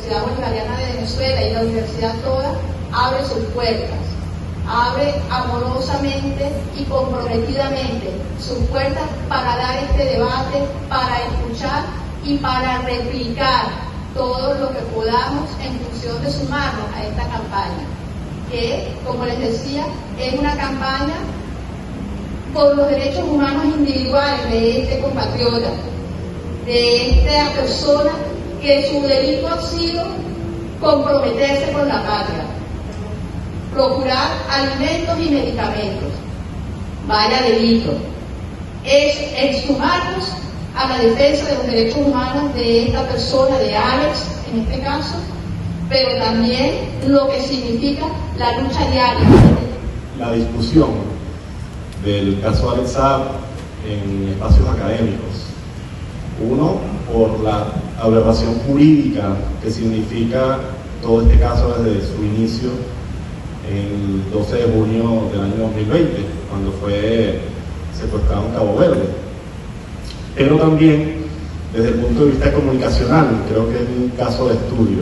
Universidad Bolivariana de Venezuela y la universidad toda abre sus puertas, abre amorosamente y comprometidamente sus puertas para dar este debate, para escuchar y para replicar todo lo que podamos en función de sumarnos a esta campaña, que, como les decía, es una campaña por los derechos humanos individuales de este compatriota, de esta persona que su delito ha sido comprometerse con la patria, procurar alimentos y medicamentos. Vaya delito. Es exhumarnos a la defensa de los derechos humanos de esta persona, de Alex en este caso, pero también lo que significa la lucha diaria. La discusión del caso Alex Saab en espacios académicos. Uno, por la aberración jurídica que significa todo este caso desde su inicio el 12 de junio del año 2020, cuando fue secuestrado en Cabo Verde. Pero también, desde el punto de vista comunicacional, creo que es un caso de estudio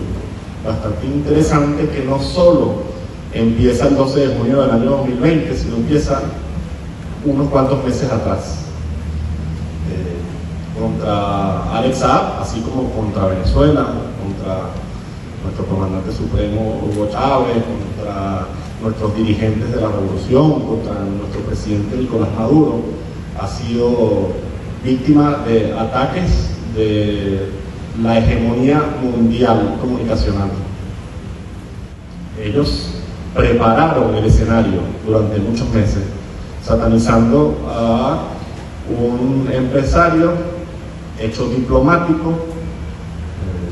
bastante interesante que no solo empieza el 12 de junio del año 2020, sino empieza unos cuantos meses atrás. Contra Alex Saab, así como contra Venezuela, contra nuestro comandante supremo Hugo Chávez, contra nuestros dirigentes de la revolución, contra nuestro presidente Nicolás Maduro, ha sido víctima de ataques de la hegemonía mundial comunicacional. Ellos prepararon el escenario durante muchos meses, satanizando a un empresario hecho diplomático,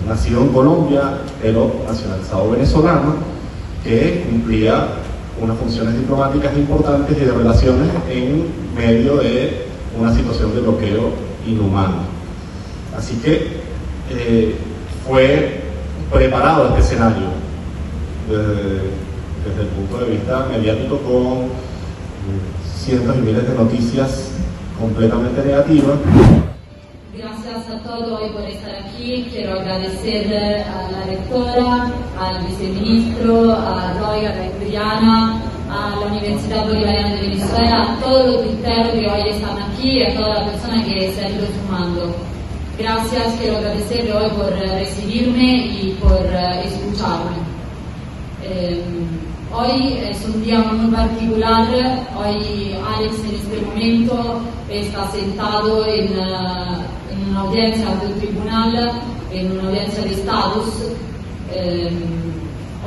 nacido en Colombia, pero nacionalizado venezolano, que cumplía unas funciones diplomáticas importantes y de relaciones en medio de una situación de bloqueo inhumano. Así que fue preparado este escenario desde el punto de vista mediático, con cientos y miles de noticias completamente negativas. Gracias a todos hoy por estar aquí. Quiero agradecer a la rectora, al viceministro, a Roy, a Adriana, a la Universidad Bolivariana de Venezuela, a todos los tuiteros que hoy están aquí y a todas las personas que se han ido sumando. Gracias, quiero agradecerle hoy por recibirme y por escucharme. Hoy es un día muy particular. Hoy Alex en este momento está sentado en una audiencia ante el tribunal, en una audiencia de estatus.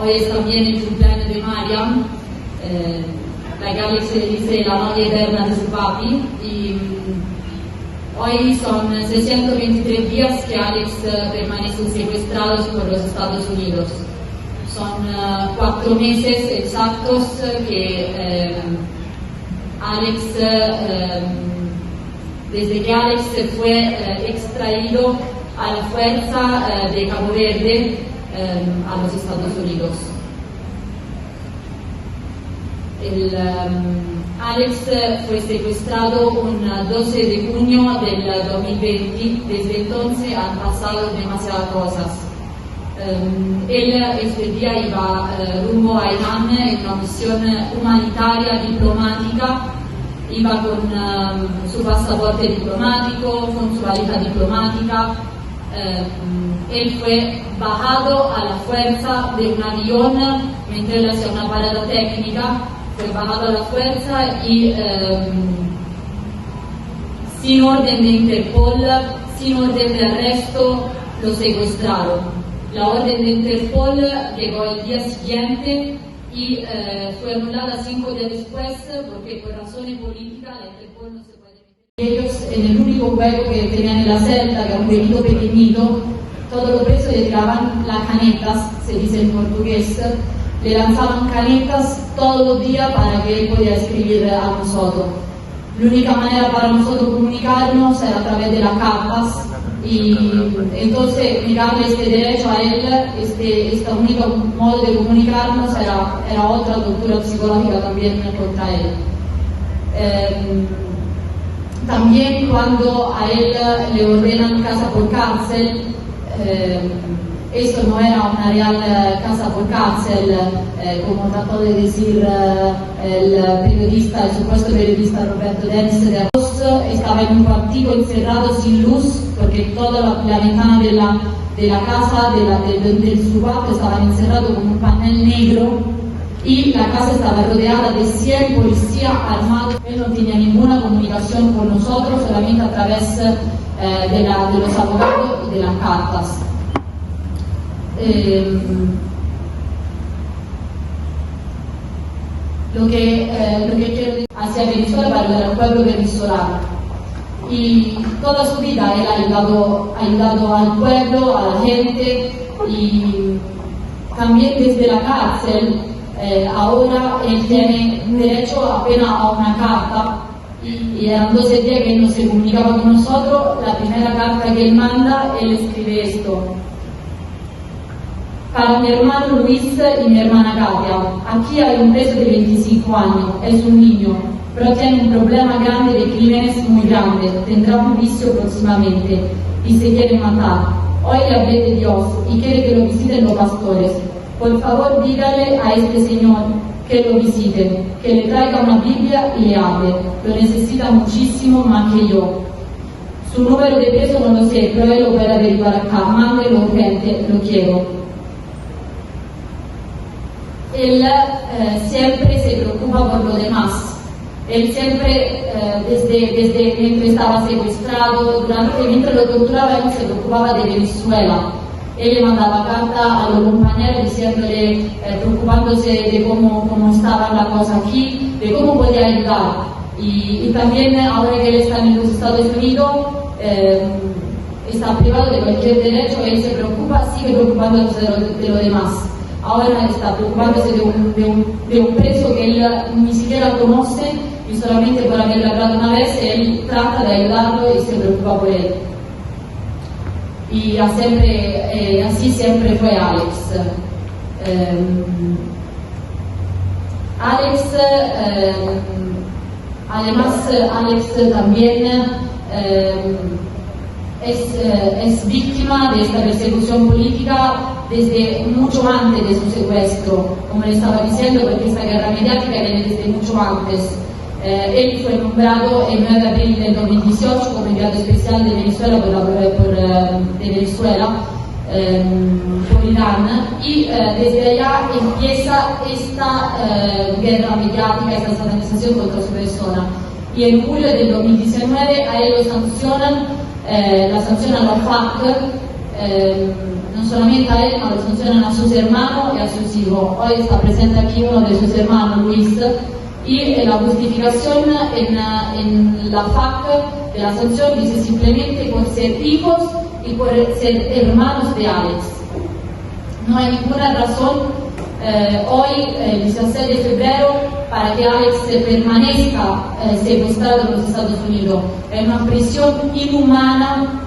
Hoy es también el cumpleaños de Mariam, la que Alex le dice la novia eterna de su papi. Y hoy son 623 días que Alex permanece secuestrado por los Estados Unidos. Son 4 meses exactos que Alex, desde que Alex se fue extraído a la fuerza de Cabo Verde a los Estados Unidos. Alex fue secuestrado un 12 de junio del 2020. Desde entonces han pasado demasiadas cosas. Él este día iba rumbo a Irán en una misión humanitaria diplomática, iba con su pasaporte diplomático, con su valija diplomática. Él fue bajado a la fuerza de un avión mientras él hacía una parada técnica, fue bajado a la fuerza y sin orden de Interpol, sin orden de arresto, lo secuestraron. La orden de Interpol llegó el día siguiente y fue anulada 5 días después porque por razones políticas la Interpol no se puede meter. Ellos en el único hueco que tenían en la celda, que era un huequito pequeñito, todos los presos le tiraban las canetas, se dice en portugués, le lanzaban canetas todos los días para que él pudiera escribir a nosotros. La única manera para nosotros comunicarnos era a través de las cartas. Y entonces negarle este derecho a él, este único modo de comunicarnos era otra tortura psicológica también contra él. También cuando a él le ordenan casa por cárcel, esto no era una real casa por cárcel, como trató de decir el supuesto periodista Roberto Dennis de Arroz. Estaba en un cuartico encerrado sin luz, porque toda la ventana de la casa, del su cuarto, estaba encerrado con un panel negro, y la casa estaba rodeada de 100 policías armados. Él no tenía ninguna comunicación con nosotros, solamente a través de los abogados y de las cartas. Lo que quiero decir hacia Venezuela para ayudar al pueblo venezolano. Y toda su vida él ha ayudado al pueblo, a la gente, y también desde la cárcel. Ahora él tiene derecho apenas a una carta, y eran 12 días que él no se comunicaba con nosotros. La primera carta que él manda, él escribe esto: para mi hermano Luis y mi hermana Katia, aquí hay un preso de 25 años, es un niño, pero tiene un problema grande de crímenes muy grande, tendrá un juicio próximamente y se quiere matar. Hoy le hablé de Dios y quiere que lo visiten los pastores. Por favor, dígale a este señor que lo visite, que le traiga una Biblia y le hable. Lo necesita muchísimo más que yo. Su número de peso no lo sé, pero él lo puede averiguar acá. Mándelo urgente, lo quiero. Él siempre se preocupa por lo demás. Él siempre, desde mientras estaba secuestrado, mientras lo torturaba, él se preocupaba de Venezuela. Él le mandaba carta a los compañeros diciéndole, preocupándose de cómo estaba la cosa aquí, de cómo podía ayudar. Y también ahora que él está en los Estados Unidos, está privado de cualquier derecho, él se preocupa, sigue preocupándose de lo demás. Ahora está preocupándose de un preso que él ni siquiera conoce, y solamente por haberle hablado una vez, él trata de ayudarlo y se preocupa por él. Y así siempre fue Alex. Además, Alex también es víctima de esta persecución política desde mucho antes de su secuestro, como le estaba diciendo, porque esta guerra mediática viene desde mucho antes. Él fue nombrado el 9 de abril del 2018 como enviado especial de Venezuela de Venezuela por Irán, y desde allá empieza esta guerra mediática, esta satanización contra su persona. Y en julio del 2019 a él lo sancionan, la sancionan la FARC, no solamente a él, ma lo sancionan a sus hermanos y a sus hijos. Hoy está presente aquí uno de sus hermanos, Luis, y la justificación en la FARC de la sanción dice simplemente por ser hijos y por ser hermanos de Alex. No hay ninguna razón hoy, el 17 de febrero, para que Alex permanezca secuestrado en los Estados Unidos. Es una prisión inhumana,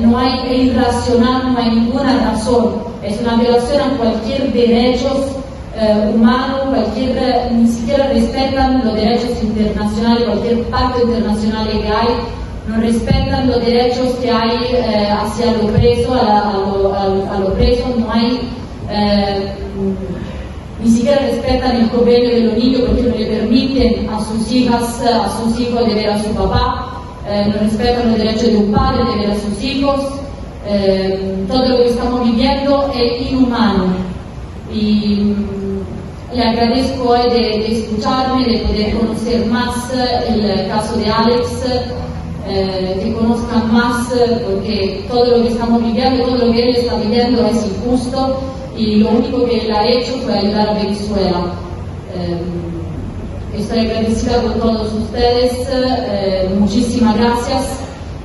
no hay irracional, no hay ninguna razón. Es una violación a cualquier derecho humano, ni siquiera respetan los derechos internacionales, cualquier pacto internacional que hay, no respetan los derechos que hay hacia los presos, a los presos, no hay, ni siquiera respetan el convenio de los niños, porque no le permiten a sus hijas, a sus hijos de ver a su papá, no respetan los derechos de un padre de ver a sus hijos. Todo lo que estamos viviendo es inhumano. Y le agradezco hoy de escucharme, de poder conocer más el caso de Alex, que conozcan más, porque todo lo que estamos viviendo, todo lo que él está viviendo es injusto, y lo único que él ha hecho fue ayudar a Venezuela. Estoy agradecida con todos ustedes, muchísimas gracias.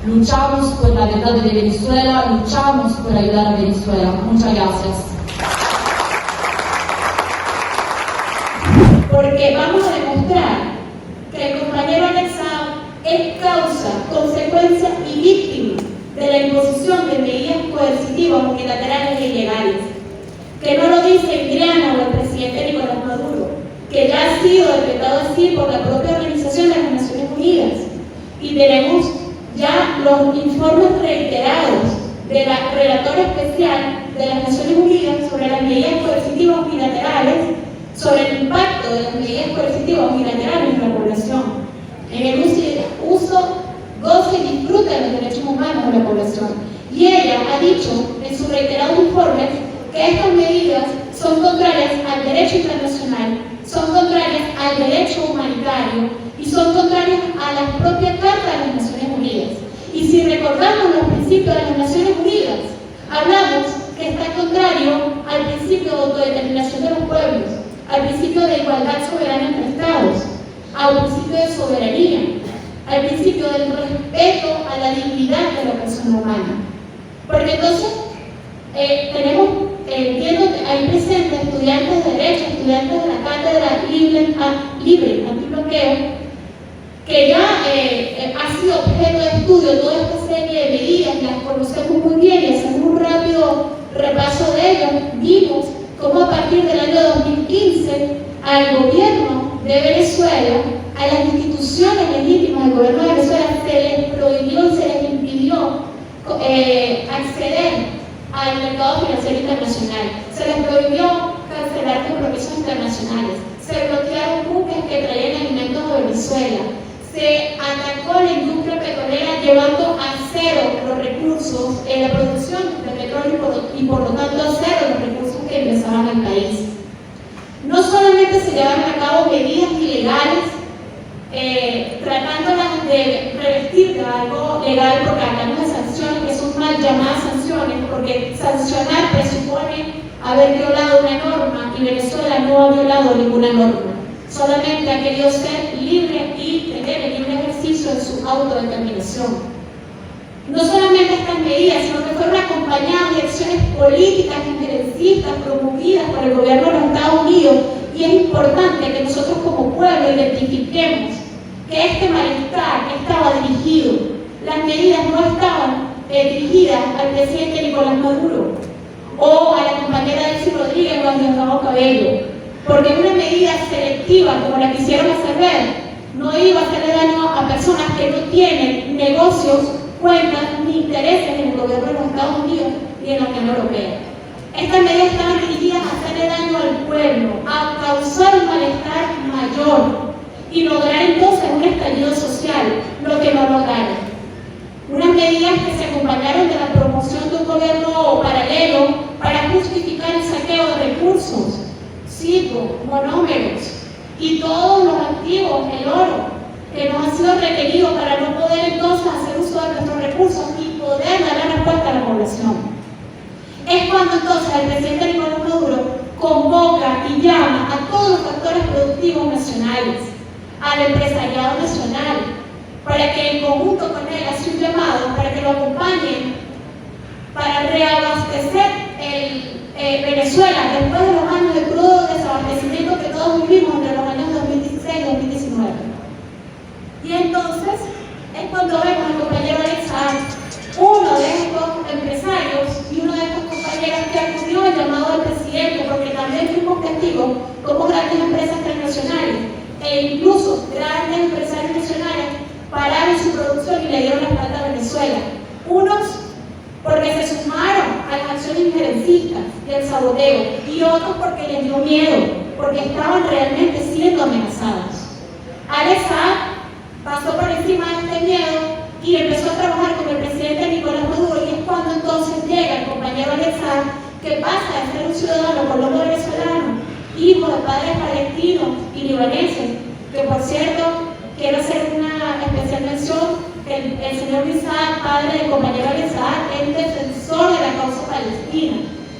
Luchamos por la verdad de Venezuela, luchamos por ayudar a Venezuela. Muchas gracias. Porque vamos a demostrar que el compañero Alex es causa, consecuencia y víctima de la imposición de medidas coercitivas unilaterales e ilegales. Que no lo dice Emiliano o el presidente Nicolás Maduro, que ya ha sido decretado así por la propia Organización de las Naciones Unidas. Y tenemos ya los informes reiterados de la relatora especial de las Naciones Unidas sobre las medidas coercitivas unilaterales, sobre el impacto de las medidas coercitivas unilaterales en la población, en el uso, goce y disfrute de los derechos humanos de la población. Y ella ha dicho en sus reiterados informes que estas medidas son contrarias al derecho internacional, son contrarias al derecho humanitario y son contrarias a la propia Carta de las Naciones Unidas. Y si recordamos los principios de las Naciones Unidas, hablamos que está contrario al principio de autodeterminación de los pueblos, al principio de igualdad soberana entre Estados, al principio de soberanía, al principio del respeto a la dignidad de la persona humana. Porque entonces entiendo que hay presentes estudiantes de Derecho, estudiantes de la Cátedra Libre Antibloqueo, que ya ha sido objeto de estudio toda esta serie de medidas, las conocemos muy bien y hacemos un rápido repaso de ellas. Vimos cómo a partir del año 2015 al gobierno de Venezuela, a las instituciones legítimas del gobierno de Venezuela, se les prohibió y se les impidió acceder al mercado financiero internacional. Se les prohibió cancelar compromisos internacionales. Se bloquearon buques que traían alimentos a Venezuela. Se atacó la industria petrolera llevando a cero los recursos en la producción de petróleo y por lo tanto a cero los recursos que ingresaban al país. No solamente se llevaron a cabo medidas ilegales, tratándolas de revestir de algo legal, porque hablamos de sanciones que son mal llamadas sanciones, porque sancionar presupone haber violado una norma y Venezuela no ha violado ninguna norma. Solamente ha querido ser libre y tener el libre ejercicio de su autodeterminación. No solamente estas medidas, sino que fueron acompañadas de acciones políticas injerencistas promovidas por el gobierno de los Estados Unidos, y es importante que nosotros como pueblo identifiquemos que este malestar estaba dirigido, las medidas no estaban dirigidas al presidente Nicolás Maduro o a la compañera Delcy Rodríguez o a Diosdado Cabello, porque una medida selectiva como la que hicieron hacer ver no iba a hacerle daño a personas que no tienen negocios, cuentas ni intereses en el gobierno de los Estados Unidos ni en la Unión Europea. Estas medidas estaban dirigidas a hacerle daño al pueblo, a causar un malestar mayor y lograr entonces un estallido social, lo que no lograron. Unas medidas que se acompañaron de la promoción de un gobierno paralelo para justificar el saqueo de recursos, circo, monómeros y todos los activos, el oro, que nos ha sido requerido para no poder entonces hacer uso de nuestros recursos y poder dar la respuesta a la población. Es cuando entonces el presidente Nicolás Maduro convoca y llama a todos los factores productivos nacionales, al empresariado nacional, para que en conjunto con él hace un llamado para que lo acompañen para reabastecer Venezuela después de los años de crudo desabastecimiento que todos vivimos entre los años 2016 y 2019. Y entonces es cuando vemos al compañero Alex Saab, uno de estos empresarios y uno de estos compañeros que acudió al llamado del presidente, porque también fuimos testigos como grandes empresas transnacionales e incluso grandes empresarios nacionales pararon su producción y le dieron la plata a Venezuela. Unos porque se sumaron a las acciones injerencistas y al saboteo, y otros porque les dio miedo, porque estaban realmente siendo amenazados. Alex Saab pasó por encima de este miedo y empezó a trabajar con el presidente Nicolás Maduro, y es cuando entonces llega el compañero Alex Saab, que pasa de ser un ciudadano colombo-venezolano, hijo de padres palestinos y libaneses, que por cierto, quiero hacer una especial mención, que el señor Luis Saab, padre del compañero Alex Saab, es defensor de la causa palestina.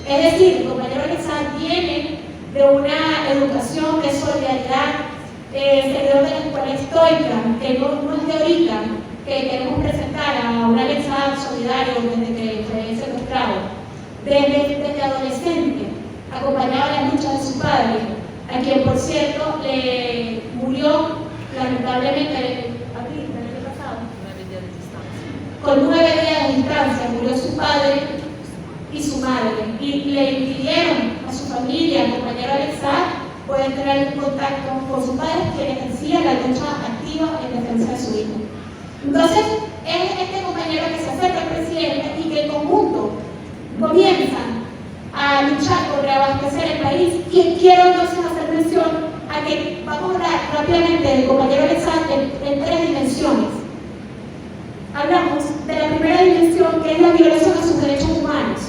Es decir, el compañero Alex Saab viene de una educación de solidaridad, seguidor de la escuela estoica, que no es de ahorita, que queremos presentar a un Alex Saab solidario desde que fue secuestrado. Desde adolescente, acompañaba las luchas de su padre, a quien por cierto le murió lamentablemente con 9 días de distancia, murió su padre y su madre, y le impidieron a su familia, al compañero Alex Saab, poder tener contacto con su padre, quien ejercía la lucha activa en defensa de su hijo. Entonces, es este compañero que se acerca al presidente y que en conjunto comienzan Y quiero entonces hacer mención a que vamos a hablar rápidamente del compañero Alexander en tres dimensiones. Hablamos de la primera dimensión, que es la violación a sus derechos humanos.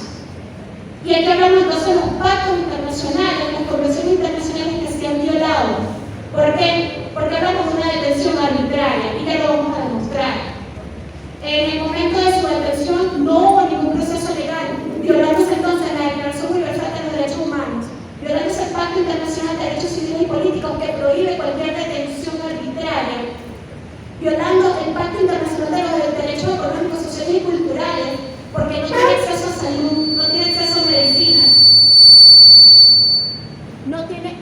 Y aquí hablamos entonces de los pactos internacionales, las convenciones internacionales que se han violado. ¿Por qué? Porque hablamos de una detención arbitraria, y ya lo vamos a demostrar. En el momento de su detención no hubo ningún proceso legal, violándose entonces la Declaración Universal de los Derechos Humanos, violándose el Pacto Internacional de Derechos Civiles y Políticos que prohíbe cualquier detención arbitraria, violando el Pacto Internacional de los Derechos Económicos, Sociales y Culturales, porque no tiene acceso a salud, no tiene acceso a medicinas, no tiene...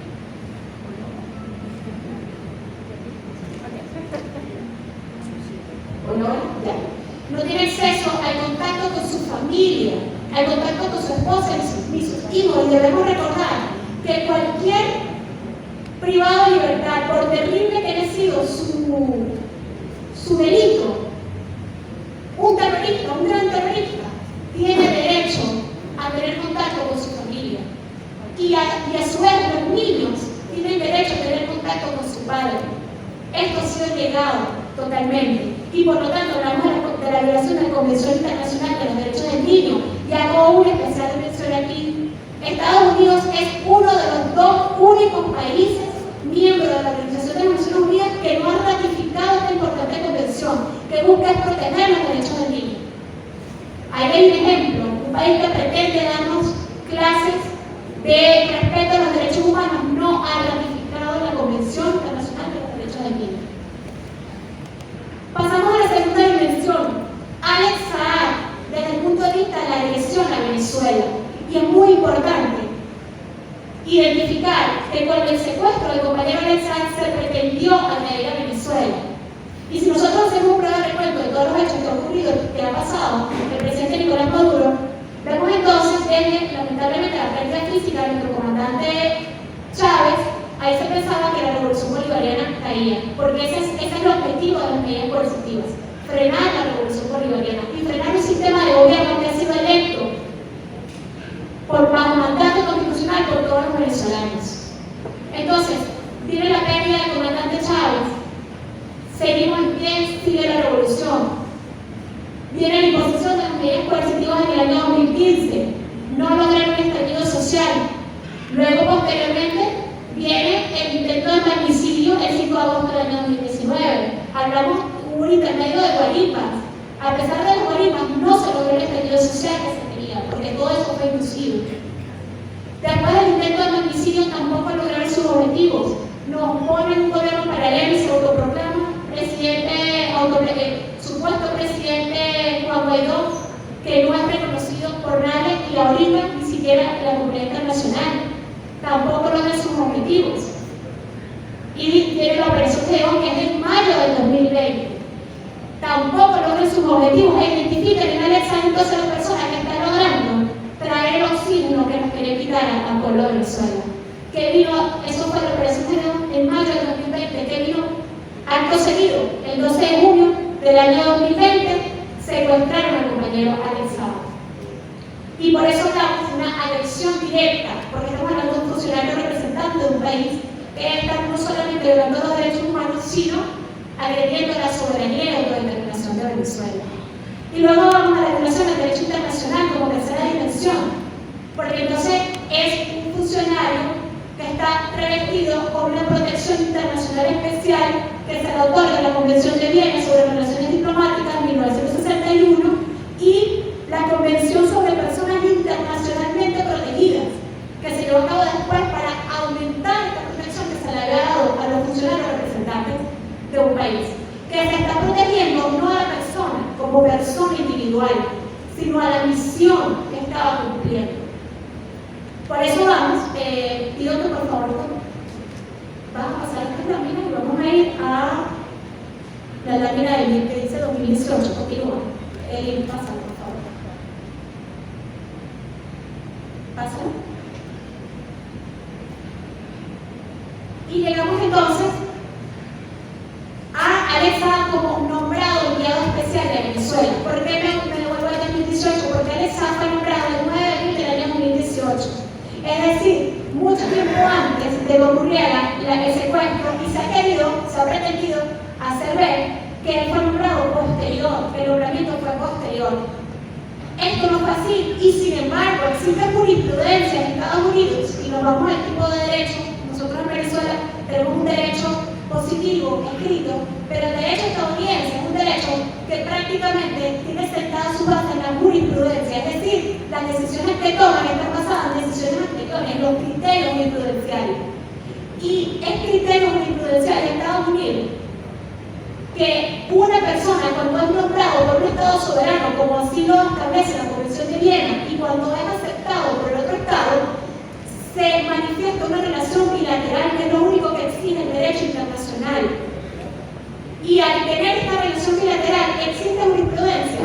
No tiene acceso al contacto con su familia, al contacto con su esposa y sus hijos. Y debemos recordar que cualquier privado de libertad, por terrible que haya sido su delito, un terrorista, un gran terrorista, tiene derecho a tener contacto con su familia. Y a su vez los niños tienen derecho a tener contacto con su padre. Esto ha sido negado totalmente. Y por lo tanto hablamos de la violación de la Convención Internacional de los Derechos del Niño. Y hago una especial mención aquí. Estados Unidos es uno de los dos únicos países miembros de la Organización de las Naciones Unidas que no ha ratificado esta importante convención, que busca proteger los derechos del niño. Ahí hay un ejemplo, un país que pretende darnos clases de respeto a los derechos humanos no ha ratificado la Convención Internacional de los Derechos del Niño. Pasamos a la segunda dimensión. Alex Saab, desde el punto de vista de la agresión a Venezuela, y es muy importante identificar que con el secuestro del compañero Alex Saab se pretendió agredir a Venezuela. Y si nosotros hacemos un breve recuento de todos los hechos que han ocurrido, que ha pasado el presidente Nicolás Maduro, vemos entonces desde, lamentablemente, la pérdida física de nuestro comandante Chávez. Ahí se pensaba que la revolución bolivariana caía, porque ese es el objetivo de las medidas coercitivas, frenar la revolución bolivariana y frenar un sistema de gobierno que ha sido electo bajo mandato constitucional por todos los venezolanos. Entonces, viene la pérdida del comandante Chávez, seguimos en pie, sigue la revolución, viene la imposición de las medidas coercitivas en el año 2015, no lograron un estallido social, luego posteriormente viene el intento de magnicidio el 5 de agosto del año 2019. Hablamos de un intermedio de guaripas. A pesar de las guaripas, no se logró el estallido social que se quería, porque todo eso fue inducido. Después del intento de magnicidio, tampoco lograron sus objetivos. Nos ponen un gobierno paralelo y se autoproclama supuesto presidente Juan Guaidó, que no es reconocido por nadie y ahorita ni siquiera la comunidad internacional. Tampoco logra sus objetivos. Y tiene la operación León, que es en mayo del 2020. Tampoco logra sus objetivos. Identifican en Alex Saab entonces las personas que están logrando traer el oxígeno que nos quiere quitar al pueblo de Venezuela. Que vino, eso fue la operación León en mayo del 2020, que vino acto seguido, el 12 de junio del año 2020, secuestraron al compañero Alex Saab. Y por eso hablamos de una agresión directa, porque estamos hablando de un funcionario representante de un país que está no solamente violando los derechos humanos, sino agrediendo la soberanía y la autodeterminación de Venezuela. Y luego vamos a la violación del derecho internacional como tercera dimensión, porque entonces es un funcionario que está revestido con una protección internacional especial que se le otorga la Convención de Viena sobre Relaciones Diplomáticas en 1961 y la Convención sobre Personas Internacionalmente Protegidas, que se llevó a cabo después para aumentar esta protección que se le había dado a los funcionarios representantes de un país, que se está protegiendo no a la persona como persona individual, sino a la misión que estaba cumpliendo. Por eso vamos, pido que por favor vamos a pasar esta lámina y vamos a ir a la lámina del que dice 2018, continúa. Pasa, por favor. Pasa. Y llegamos entonces a Alex Saab como nombrado enviado especial de Venezuela. ¿Por qué me devuelvo al 2018? Porque Alex Saab fue nombrado el 9 de abril del año 2018. Es decir, muchas tiempo antes de que ocurriera el secuestro y se ha pretendido hacer ver que él fue nombrado posterior, que el nombramiento fue posterior. Esto no es así y sin embargo existe jurisprudencia en Estados Unidos y nos vamos al tipo de derecho. Nosotros en Venezuela tenemos un derecho positivo escrito, pero el derecho estadounidense es un derecho que prácticamente tiene sentada su base en la jurisprudencia, es decir, las decisiones que toman están basadas en decisiones anteriores, en los criterios jurisprudenciales. Y es criterio jurisprudencial de Estados Unidos que una persona cuando es nombrado por un Estado soberano, como así lo establece la Convención de Viena, y cuando es aceptado por el otro Estado, se manifiesta una relación bilateral que es lo único que exige el derecho internacional. Y al tener esta relación bilateral existe jurisprudencia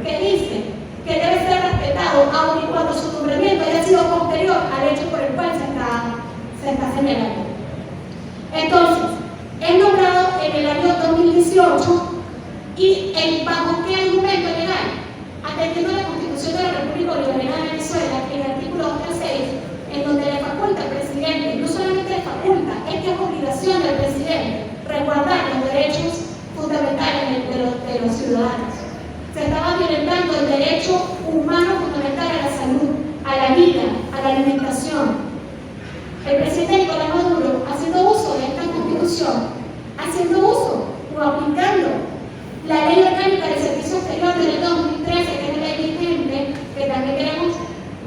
que dice que debe ser respetado aun y cuando su nombramiento haya sido posterior al hecho por el cual se está señalando. Entonces, es nombrado en el año 2018 y ¿bajo qué argumento legal? Atendiendo a la Constitución de la República Bolivariana de Venezuela, en el artículo 236, en donde le faculta al presidente, no solamente le faculta, es que es obligación del presidente resguardar los derechos fundamentales de los ciudadanos. Se estaba violentando el derecho humano fundamental a la salud, a la vida, a la alimentación. El presidente Nicolás Maduro, haciendo uso de esta Constitución, haciendo uso o aplicando la Ley Orgánica del Servicio Exterior del 2013, que es la ley vigente, que también queremos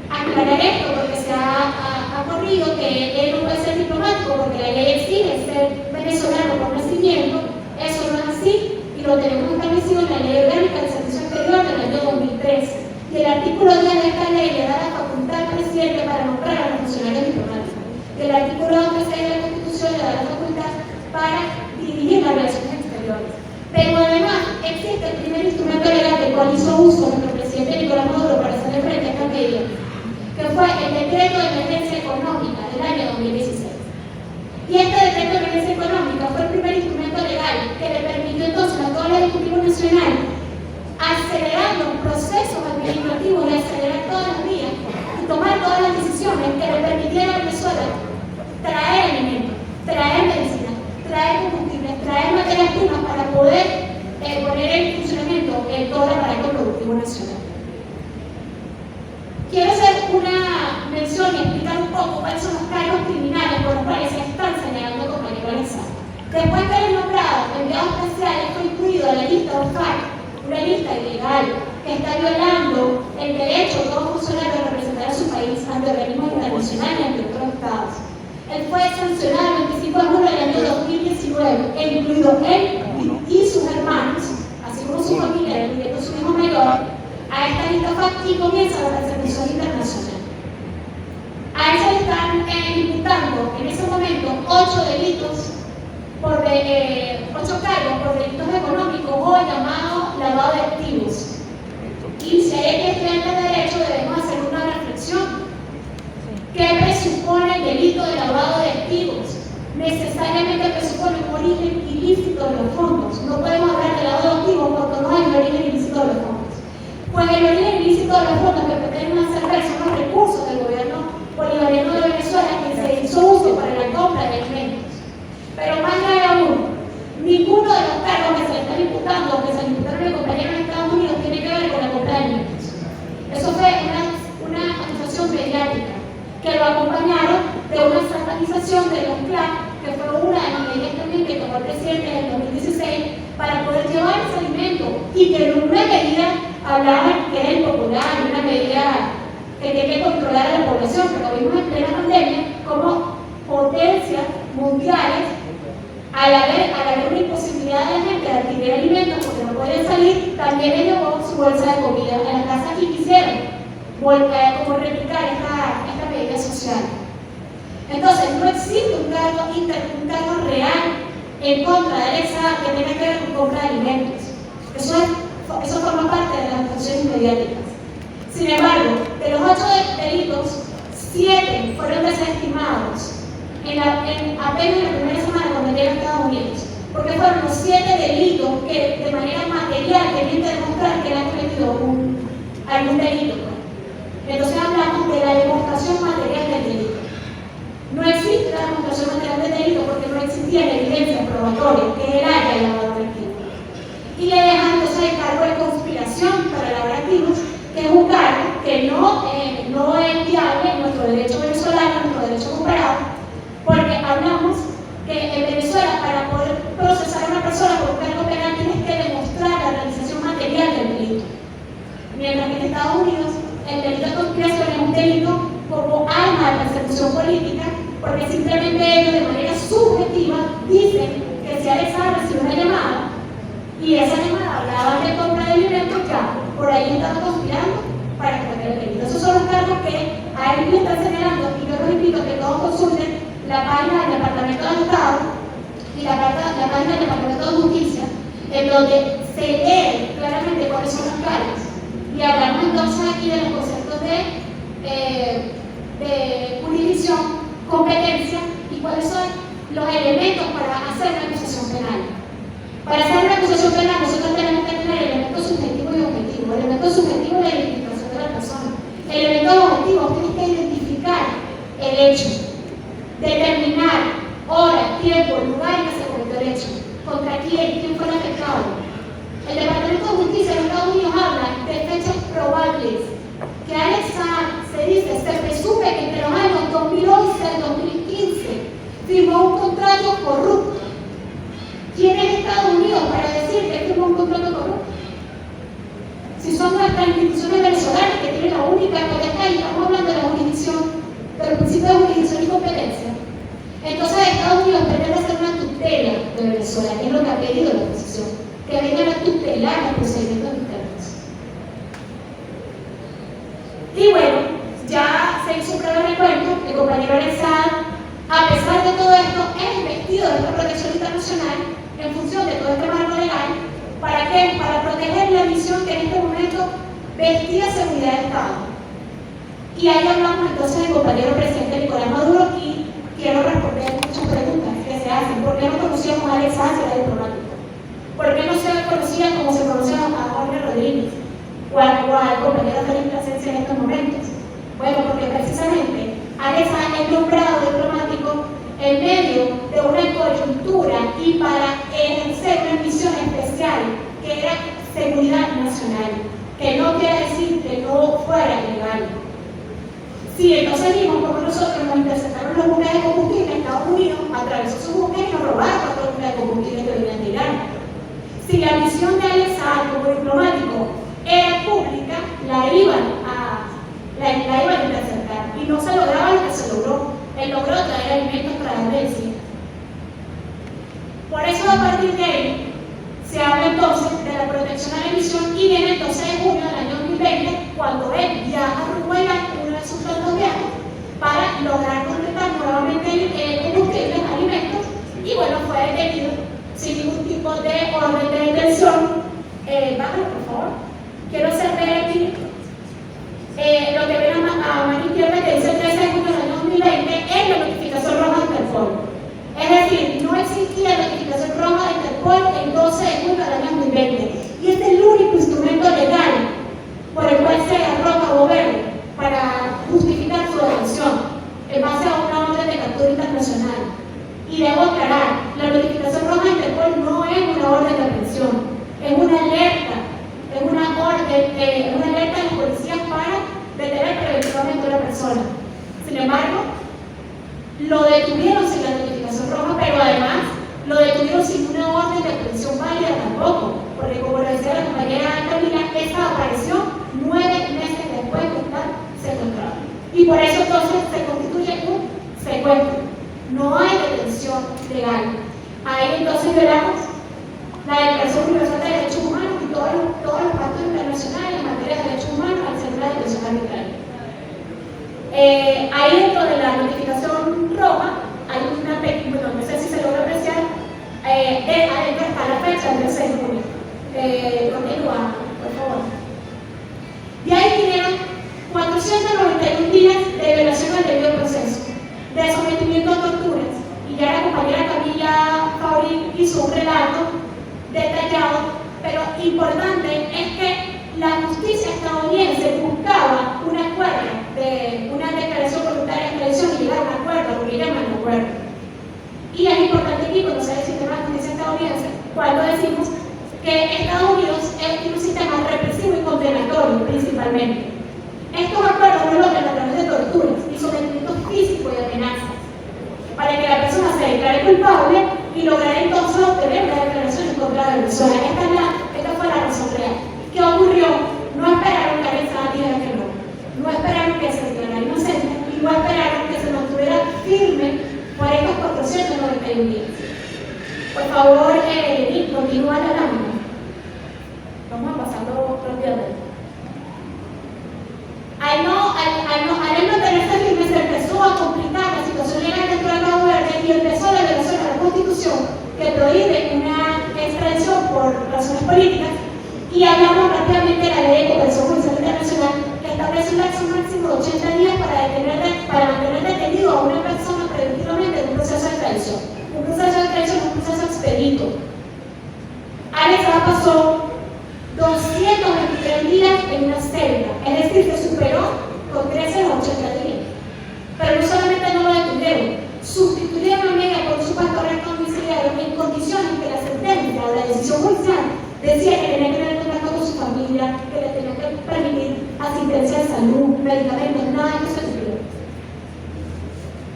aclarar esto porque se ha corrido que él no puede ser diplomático porque la ley exige ser venezolano por nacimiento. Eso no es así y lo tenemos establecido en la Ley Orgánica del Servicio Exterior del año 2013. Y el artículo 10 de esta ley le da la facultad al presidente para nombrar a los funcionarios diplomáticos. Y el artículo 26 de la Constitución le da la facultad para dirigir las relaciones exteriores. Pero además existe el primer instrumento legal del cual hizo uso nuestro presidente Nicolás Maduro para hacerle frente a esta medida, que fue el decreto de emergencia económica del año 2016. Y este decreto de emergencia económica fue el primer instrumento legal que le permitió entonces a todo el Ejecutivo Nacional acelerar los procesos administrativos y acelerar todas las vías y tomar todas las decisiones que le permitieran a Venezuela traer alimentos, traer medicina, traer combustibles, traer materias primas para poder poner en funcionamiento todo el aparato productivo nacional. Quiero hacer una mención y explicar un poco cuáles son los cargos criminales por los cuales se están señalando al compañero Alexander. Después de haber nombrado enviado especial, fue incluido en la lista de FARC, una lista ilegal que está violando el derecho de todo funcionario a representar a su país ante organismos internacionales y ante otros estados. Él fue sancionado el 25 de junio del año 2019, incluido él y sus hermanos, así como su familia, incluyendo su hijo mayor, a esta lista FARC y comienza la persecución internacional. A él se le están imputando en ese momento 8 delitos, 8 cargos por delitos económicos o llamado lavado de activos. Y si hay que estudiar el derecho, debemos hacer una reflexión. ¿Qué presupone el delito de lavado de activos? Necesariamente presupone un origen ilícito de los fondos. No podemos hablar de lavado de activos porque no hay un origen ilícito de los fondos. Pues el origen ilícito de los fondos que pretenden hacer ver son los recursos del gobierno bolivariano de Venezuela que se hizo uso para la compra de alimentos. Pero más grave aún, ninguno de los cargos que se le están imputando o que se le imputaron al compañero de Estados Unidos tiene que ver con la compra de alimentos. Eso fue una acusación mediática que lo acompañaron de una satanización de los CLAP, que fue una de las medidas también que tomó el presidente en el 2016 para poder llevar ese alimento y que en una medida hablaban que era impopular, una medida que tiene que controlar a la población, pero vimos en plena pandemia como potencias mundiales, al haber una imposibilidad de la gente de adquirir alimentos porque no podían salir, también le llevó su bolsa de comida a las casas y quisieron como replicar esta medida social. Entonces, no existe un cargo real en contra de Alexa que tenga que ver con compra de alimentos. Eso forma parte de las acciones mediáticas. Sin embargo, de los 8 delitos, 7 fueron desestimados apenas en la primera semana cuando llegué a Estados Unidos, porque fueron los 7 delitos que de manera material tenían que demostrar que han cometido algún delito. Entonces hablamos de la demostración material del delito. No delito. Mientras que en Estados Unidos el delito de conspiración es un delito como arma de persecución política, porque simplemente ellos de manera subjetiva dicen que si Alex Saab recibe una llamada y esa llamada hablaba de compra de alimentos, ya por ahí estaba conspirando para cometer el delito. Esos son los cargos que a él le están señalando, y yo los invito a que todos consulten la página del Departamento de Estado y la página del Departamento de Justicia, en donde se lee claramente cuáles son los cargos. Y hablamos entonces aquí de los conceptos de jurisdicción, competencia y cuáles son los elementos para hacer una acusación penal. Para hacer una acusación penal nosotros tenemos que tener elementos subjetivos y objetivos. El elemento subjetivo es la identificación de la persona. El elemento objetivo tienes que identificar el hecho, determinar hora, tiempo, lugar en que se cometió el hecho, contra quién fue el afectado. El Departamento de Justicia de Estados Unidos habla de fechas probables, que Alex Saab se dice, se presume que entre los años 2011 y 2015 firmó un contrato corrupto. ¿Quién es Estados Unidos para decir que firmó un contrato corrupto? Si son nuestras instituciones venezolanas que tienen la única potestad, y estamos hablando de la jurisdicción, del principio de jurisdicción y competencia, entonces Estados Unidos pretende hacer una tutela de Venezuela, que es lo que ha pedido la oposición, que vengan a tutelar los procedimientos internos. Y bueno, ya se hizo un breve recuento. El compañero Alex Saab, a pesar de todo esto, es investido de esta protección internacional en función de todo este marco legal. ¿Para qué? Para proteger la misión que en este momento vestía seguridad de Estado. Y ahí hablamos entonces del compañero presidente Nicolás Maduro, y quiero responder muchas preguntas que se hacen. ¿Por qué no conocíamos a Alex Saab si era diplomático? ¿Por qué no se conocía como se conocía a Jorge Rodríguez o al compañero Felipe Plasencia en estos momentos? Bueno, porque precisamente Alex Saab es nombrado diplomático en medio de una coyuntura y para ejercer una misión especial que era seguridad nacional, que no quiere decir que no fuera ilegal. Sí, entonces vimos como nosotros nos interceptaron los buques de combustible en Estados Unidos, atravesó sus buques y nos robaron los buques de combustible que venían de Irán. Si la misión de Alex Saab como diplomático era pública, la iban a interceptar, y no se lograba lo que se logró. Él logró traer alimentos para la medicina. Por eso, a partir de ahí, se habla entonces de la protección a la misión, y viene el 12 de junio del año 2020, cuando él viaja a Uruguay, uno de sus tantos viajes, para lograr completar nuevamente combustibles, alimentos, y bueno, fue detenido sin ningún tipo de orden de detención. Bájalo, por favor. Quiero hacer ver aquí lo que ven a mano izquierda, que dice el 13 de junio del año 2020, es la notificación roja de Interpol. Es decir, no existía notificación roja de Interpol el 12 de junio del año 2020. Y este es el único instrumento legal por el cual se arroja o verde para justificar su detención en base a una orden de captura internacional. Y debo aclarar, la notificación roja de Interpol no es una orden de aprehensión, es una alerta, es una alerta de los policías para detener preventivamente a una persona. Sin embargo, lo detuvieron sin la notificación roja, pero además lo detuvieron sin una orden de aprehensión válida tampoco, porque como lo decía la compañera Camila, esa apareció 9 meses después de estar secuestrado. Y por eso entonces se constituye un secuestro. No hay detención legal. Ahí entonces violamos la Declaración Universal de Derechos Humanos y todos los pactos internacionales en materia de derechos humanos al ser una detención arbitraria. Ahí dentro de la notificación roja hay una pequeña, bueno, no sé si se logra apreciar, adentro está la fecha del 6 de junio. Continúa, por favor. Y ahí vinieron 491 días de violación al debido proceso, de sometimiento a torturas, y ya la compañera Camila Fabri hizo un relato detallado, pero importante es que la justicia estadounidense buscaba un acuerdo de una declaración voluntaria de extradición y llegar a un acuerdo, lo que llaman el acuerdo. Y es importante aquí conocer el sistema de justicia estadounidense cuando decimos que Estados Unidos tiene un sistema represivo y condenatorio principalmente. Estos acuerdos no logran a través de torturas y sometimientos físicos y amenazas, para que la persona se declare culpable y lograr entonces obtener una declaración en contra de Venezuela. Esta fue la razón real. ¿Qué ocurrió Y hablamos rápidamente de la ley de cooperación judicial internacional, que establece un lapso máximo de 80 días para mantener detenido a una persona preventivamente en un proceso de extradición. Un proceso de extradición es un proceso expedito. Alex Saab pasó 223 días en una celda, es decir, que superó con 13 a 80 días. Pero no solamente no lo detuvieron, sustituyeron a Mega por su supuesto arresto domiciliario en condiciones que la sentencia o la decisión judicial decía que tenía que tener contacto con su familia, que le tenía que permitir asistencia de salud, medicamentos, nada de eso se cumplió.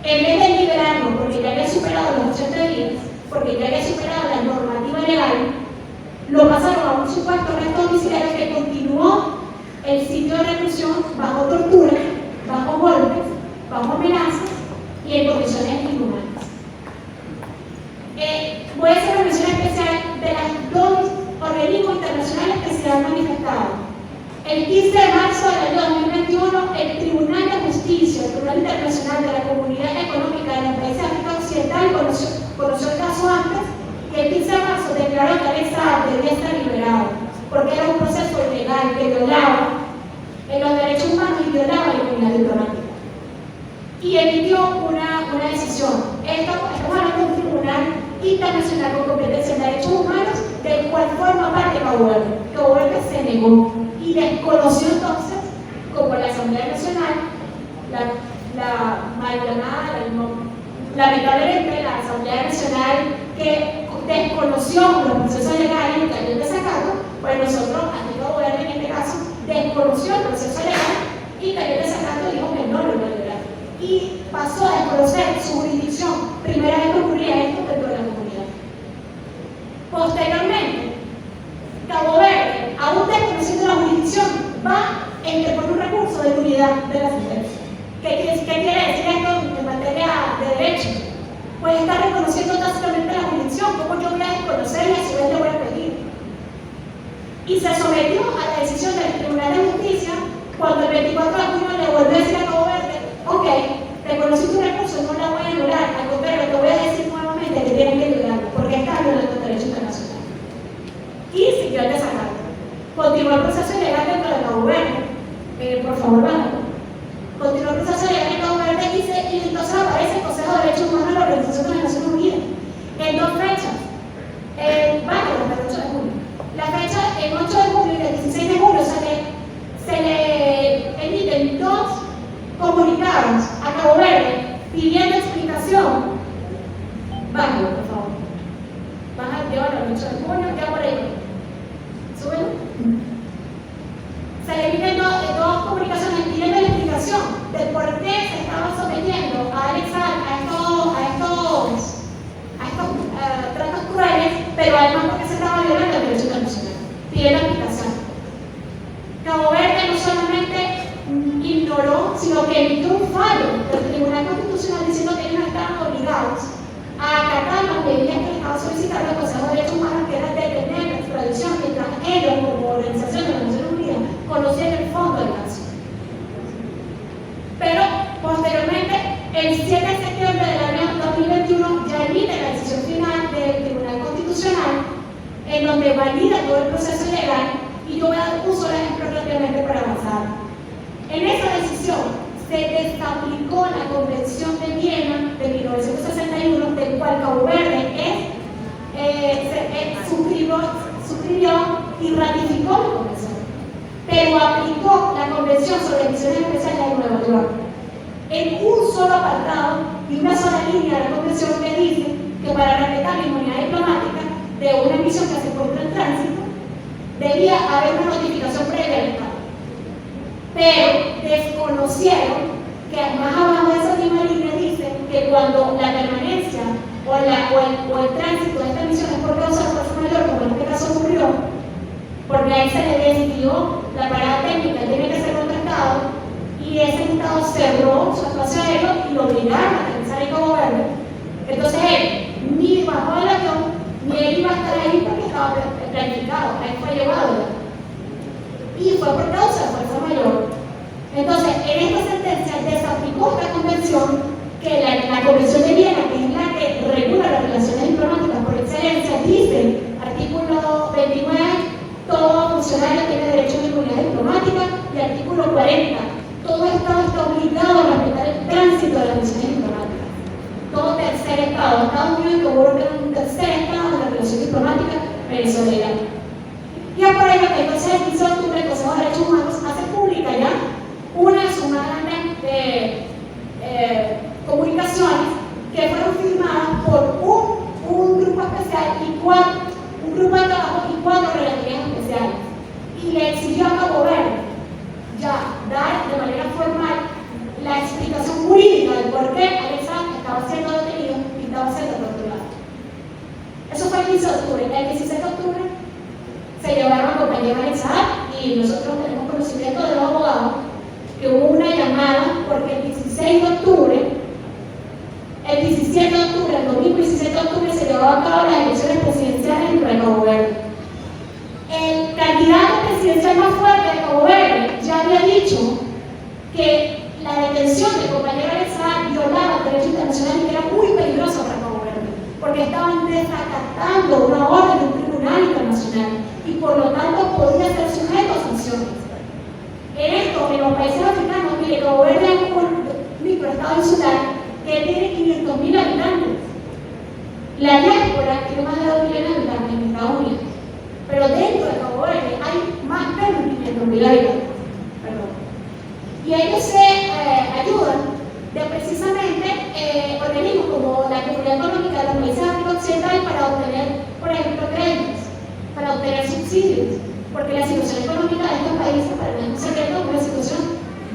En vez de liberarlo porque ya había superado los 80 días, porque ya había superado la normativa legal, lo pasaron a un supuesto arresto domiciliario que continuó el sitio de reclusión bajo tortura, bajo golpes, bajo amenazas y en condiciones inhumanas. Voy a hacer una mención especial de las dos organismos internacionales que se han manifestado. El 15 de marzo del año 2021, el Tribunal de Justicia, el Tribunal Internacional de la Comunidad Económica de los Países de África Occidental, conoció el caso antes, y el 15 de marzo declaró que Alex Saab debía estar liberado, porque era un proceso ilegal que violaba los derechos humanos y violaba la inmunidad diplomática. Y emitió una decisión. Estamos hablando de un tribunal internacional con competencia en derechos humanos, del cual forma parte Cabo Verde. Cabo Verde se negó y desconoció entonces, como la Asamblea Nacional, la mal llamada, lamentablemente la Asamblea Nacional que desconoció los procesos legales y cayó en desacato, pues nosotros, aquí Cabo Verde en este caso, desconoció el proceso legal y cayó en desacato y dijo que no lo iba a liberar. Y pasó a desconocer su jurisdicción, primera vez que ocurría esto dentro de la comunidad. Posteriormente, Cabo Verde, aún desconociendo la jurisdicción, va a interponer un recurso de nulidad de la sentencia. ¿Qué quiere decir esto en materia de derecho? Pues está reconociendo tácitamente la jurisdicción, como yo voy a desconocer y a su vez le voy a pedir. Y se sometió a la decisión del Tribunal de Justicia cuando el 24 de junio le volvió a decir a Cabo Verde: ok, reconocí tu recurso, no la voy a anular, al contrario, te voy a decir nuevamente que tienes que ayudarlo, porque está violando el derecho internacional. Y siguió el desacato. Continuó el proceso legal dentro de Cabo Verde. Por favor, bájalo. Continuó el proceso legal en Cabo Verde y entonces aparece el Consejo de Derechos Humanos de la Organización de las Naciones Unidas en dos fechas. Bájalo, hasta el 8 de junio. La fecha, el 8 de junio y el 16 de junio, se le emiten dos comunicados a Cabo Verde pidiendo explicación. Bájalo, por favor. Baja, llévalo el 8 de junio, ya por ahí. Súbelo. Se le emiten dos comunicaciones pidiendo la explicación de por qué se estaba sometiendo a Alex Saab a estos tratos crueles, pero además porque se estaba violando el derecho internacional. Pide la explicación. Cabo Verde no solamente ignoró, sino que emitió un fallo del Tribunal Constitucional diciendo que ellos estaban obligados a acatar las medidas que estaba solicitando el Consejo de Derechos Humanos, que era detener la extradición, mientras ellos, como organización de las Naciones Unidas, conocían el fondo del caso. Pero, posteriormente, el 7 de septiembre del año 2021, ya emite la decisión final del Tribunal Constitucional, en donde valida todo el proceso legal, y yo voy a dar un solo ejemplo rápidamente para avanzar. En esa decisión se desaplicó la Convención de Viena de 1961, del cual Cabo Verde suscribió y ratificó la Convención, pero aplicó la Convención sobre Misiones Especiales de Nueva York en un solo apartado y una sola línea de la Convención que dice que para respetar la inmunidad diplomática de una misión que se encuentra en tránsito, debía haber una notificación previa al Estado. Pero desconocieron que más abajo de esa misma línea dice que cuando la permanencia o el tránsito de esta misión es por causa de fuerza mayor, como en este caso ocurrió, porque ahí se le desvió la parada técnica, tiene que ser contratado, y ese Estado cerró su espacio aéreo y lo obligaron a aterrizar en Cabo Verde. Entonces él ni bajó del avión, ni él iba a estar ahí porque estaba planificado, ahí fue llevado. Y fue por causa de fuerza mayor. Entonces, en esta sentencia desaplicó esta convención, que la Convención de Viena, que es la que regula las relaciones diplomáticas por excelencia, dice, artículo 29, todo funcionario funcionario tiene derecho a inmunidad diplomática, y artículo 40. Todo Estado está obligado a respetar el tránsito de las misiones diplomáticas. Todo tercer Estado, Estados Unidos incorpora un tercer Estado de la relación diplomática venezolana. Y aparece que entonces el 15 de octubre el Consejo de Derechos Humanos hace pública ya una sumada de comunicaciones que fueron firmadas por un grupo especial y un grupo de trabajo y 4 relatorías especiales. Y le exigió a Cabo Verde ya dar de manera formal la explicación jurídica del por qué Alex Saab estaba siendo detenido y estaba siendo torturado. Eso fue el 15 de octubre. El 16 de octubre se llevaron al compañero Alex Saab y nosotros tenemos conocimiento de los abogados que hubo una llamada porque el 16 de octubre, el 17 de octubre, el domingo 17 de octubre se llevaba a cabo las elecciones presidenciales en Cabo Verde. El candidato presidencial más fuerte de Cabo Verde ya había dicho que la detención del compañero Alex Saab violaba el derecho internacional y que era muy peligroso para Cabo Verde, porque estaban desacatando una orden de un tribunal internacional y por lo tanto podía ser sujeto a sanciones. En esto, en los países africanos, mire, Cabo Verde es un microestado insular que tiene 500.000 habitantes. La diáspora tiene más de 2 millones de habitantes en Estados Unidos, pero dentro de Cabo Verde hay más de 500.000 habitantes. Y ellos se ayudan de precisamente organismos como la Comunidad Económica de los Países de África Occidental para obtener, por ejemplo, créditos, para obtener subsidios, porque la situación económica de estos países, para no es secreto, es una situación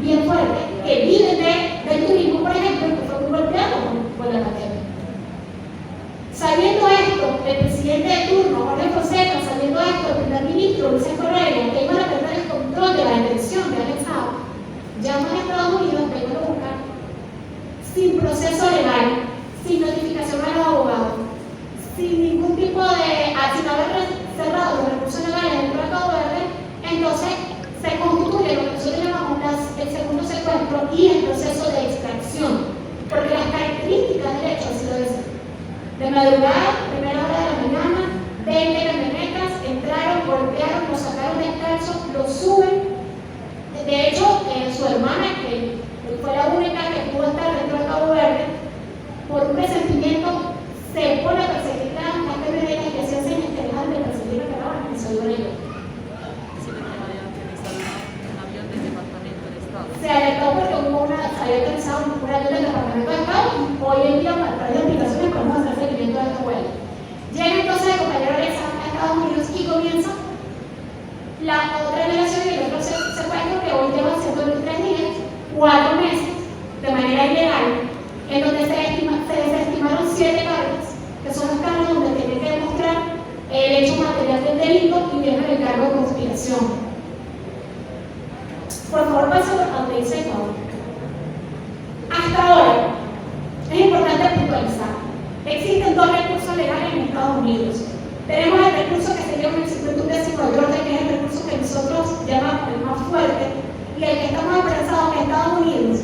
bien fuerte, que viven del turismo, por ejemplo, que fue muy golpeado por la pandemia. Sabiendo esto, el presidente de turno, Jorge Fonseca, sabiendo esto, el primer ministro, Luis Correa, que iban a perder el control de la detención de Alex Saab, llaman a Estados Unidos, que iban a buscar, sin proceso legal, sin notificación a los abogados, sin ningún tipo de, sin haber cerrado los recursos legales dentro de Cabo Verde, entonces se constituye lo que nosotros llamamos el segundo secuestro y el proceso de extracción, porque las características del hecho han sido esas. De madrugada, primera hora de la mañana, 20 camionetas entraron, golpearon, lo sacaron descalzo, lo suben. De hecho, su hermana, que fue la única que pudo estar dentro de Cabo Verde, por un presentimiento, se pone a perseguir las camionetas y hacían señas que dejaban de perseguir la caravana y se iban ellos. Se alertó porque se había utilizado un avión del Departamento de Estado y hoy en día para traer aplicaciones podemos hacer seguimiento de esta huelga. Llega entonces el compañero Alex Saab a Estados Unidos y comienza la otra delegación y el otro secuestro que hoy lleva 123 días, 4 meses, de manera ilegal, en donde se desestimaron 7 cargos, que son los cargos donde tienen que demostrar el hecho material del delito y viene el cargo de conspiración. Por favor, pasen a donde dice todo. Hasta ahora, es importante puntualizar. Existen 2 recursos legales en Estados Unidos. Tenemos el recurso que se llama el circuito undécimo de Georgia, que es el recurso que nosotros llamamos el más fuerte, y el que está más avanzado en Estados Unidos,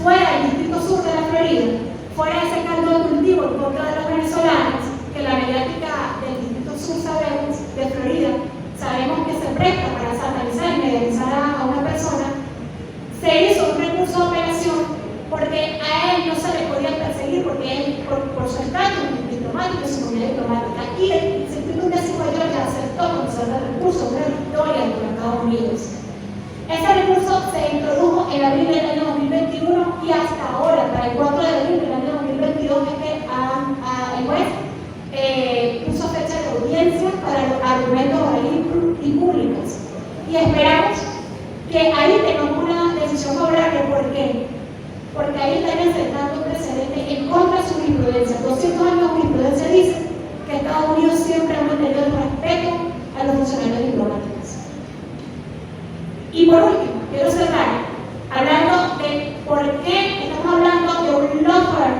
fuera del distrito sur de la Florida, fuera de ese caldo de cultivo en contra de los venezolanos, que la mediática del distrito sur de Florida, sabemos que se presta para satanizar y mediatizar a una persona, se hizo un recurso de apelación porque a él no se le podía perseguir porque él, por su estatus diplomático y su comunidad diplomática, y el circuito undécimo de Georgia aceptó conceder el recurso, una victoria en los Estados Unidos. Ese recurso se introdujo en abril del año 2021 y hasta ahora, para el 4 de abril del año 2022, es que el juez puso fecha de audiencia para los argumentos orales y públicos. Y esperamos que ahí tengamos una decisión favorable. ¿Por qué? Porque ahí estarían sentando un precedente en contra de su jurisprudencia. 200 años de jurisprudencia dice que Estados Unidos siempre ha mantenido el respeto a los funcionarios diplomáticos. Y por último, quiero cerrar hablando de por qué estamos hablando de un lawfare.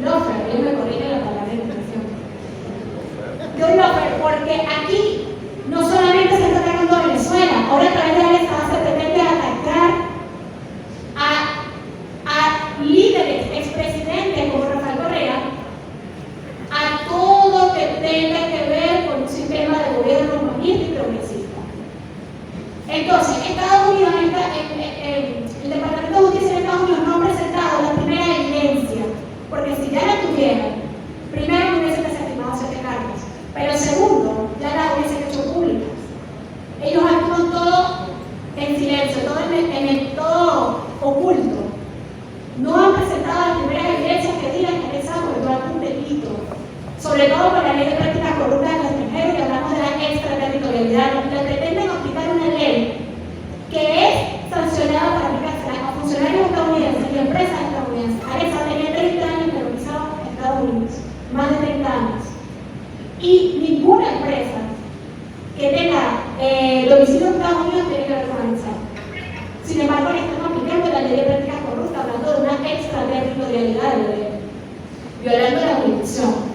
Lawfare, ellos me corrigen la palabra de expresión. De un lawfare, porque aquí no solamente se está atacando a Venezuela, ahora a través de Alex Saab se pretende atacar a líderes, expresidentes como Rafael Correa, a todo lo que tenga que ver con que tenga domicilio en Estados Unidos tiene que ver con el examen. Sin embargo, le estamos aplicando la ley de prácticas corruptas, hablando de una extraterritorialidad del gobierno, violando la jurisdicción.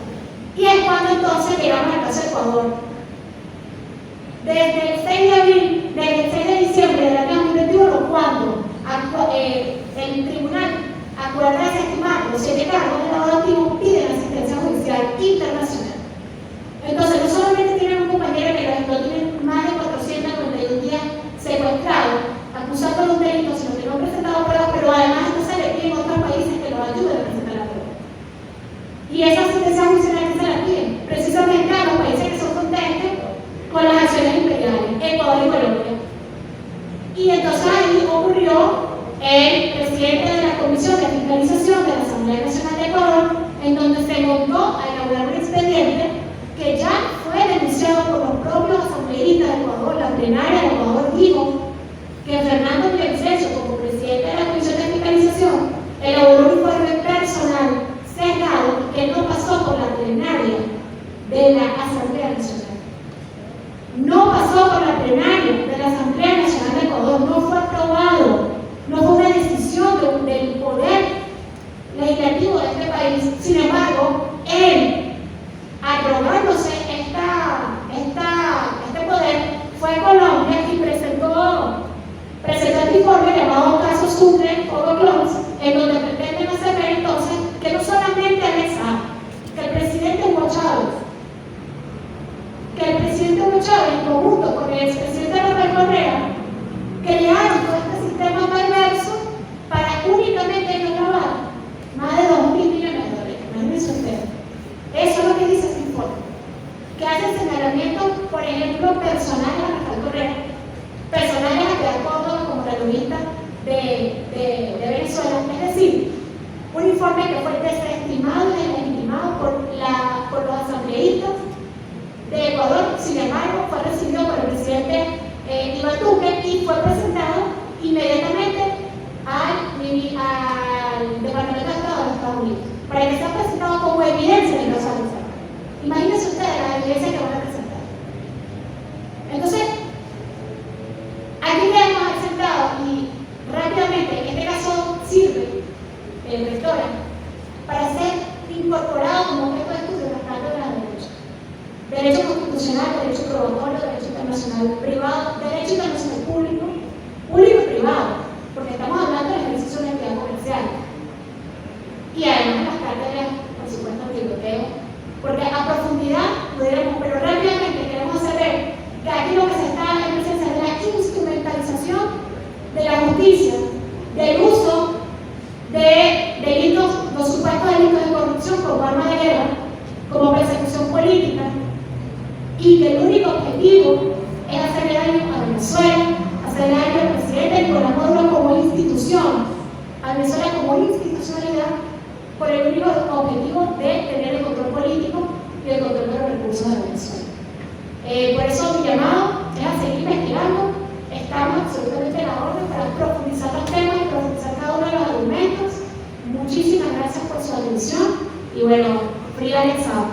Y es cuando entonces llegamos al caso de Ecuador. Desde el 6 de diciembre del año 2021, cuando el tribunal acuerda desestimar los 7 cargos de lavado de activos, pide la asistencia judicial internacional. Entonces, no solamente tienen un compañero que lo tienen más de 491 días secuestrado, acusándolo de un delito, sino que no han presentado pruebas, pero además entonces le piden a otros países que los ayuden a presentar la prueba. Y esa asistencia judicial que se la piden precisamente a los países que son contentes con las acciones imperiales, Ecuador y Colombia. Y entonces ahí ocurrió el presidente de la Comisión de Fiscalización de la Asamblea Nacional de Ecuador, en donde se montó a elaborar un expediente que ya fue denunciado por los propios asambleístas de Ecuador. La plenaria de Ecuador dijo que Fernando Villavicencio, como presidente de la Comisión de Fiscalización, elaboró un informe personal cerrado que no pasó por la plenaria de la Asamblea Nacional. No pasó por la plenaria de la Asamblea Nacional de Ecuador, no fue aprobado, no fue una decisión del poder legislativo de este país. Sin embargo, él, aprobándose este poder, fue a Colombia y presentó este informe llamado Caso Sucre Overclones, en donde pretenden hacer ver entonces que no solamente anexa que el presidente Hugo Chávez, en conjunto con el expresidente Rafael Correa, crearon todo este sistema perverso para únicamente ellos lavar más de 2.000 millones de dólares. Imagínense ustedes. Eso es lo que dice ese informe. Que hace señalamientos, por ejemplo, personales a Rafael Correa, personales a Piedad Córdoba como la lobista de Venezuela. Es decir, un informe que fue desestimado y deslegitimado por los asambleístas de Ecuador. Sin embargo, fue recibido por el presidente Iván Duque y fue presentado inmediatamente al Departamento de Estado de los Estados Unidos para que sea presentado como evidencia de los acusados. Imagínense ustedes la evidencia que van a presentar. Entonces, aquí debemos haber sentado y rápidamente, en este caso sirve rectora para ser incorporado como objeto de estudio en las cátedras de derecho. Derecho constitucional, derecho probatorio, derecho internacional privado, derecho internacional público, público y privado, porque estamos hablando del ejercicio de actividad comercial. Y además las cátedras, por supuesto, piloteo, porque a profundidad pudiéramos, pero rápidamente queremos saber que aquí lo que se está en presencia de la instrumentalización de la justicia, del uso de delitos, los supuestos delitos de corrupción como arma de guerra, como persecución política, y que el único objetivo es hacerle daño a Venezuela, hacerle daño al presidente Nicolás Maduro como institución, a Venezuela como institucionalidad, por el único objetivo de tener el control político y el control de los recursos de Venezuela. Por eso mi llamado es a seguir investigando. Estamos absolutamente a la orden para profundizar los temas y profundizar cada uno de los argumentos. Muchísimas gracias por su atención y bueno, Frida Alexao.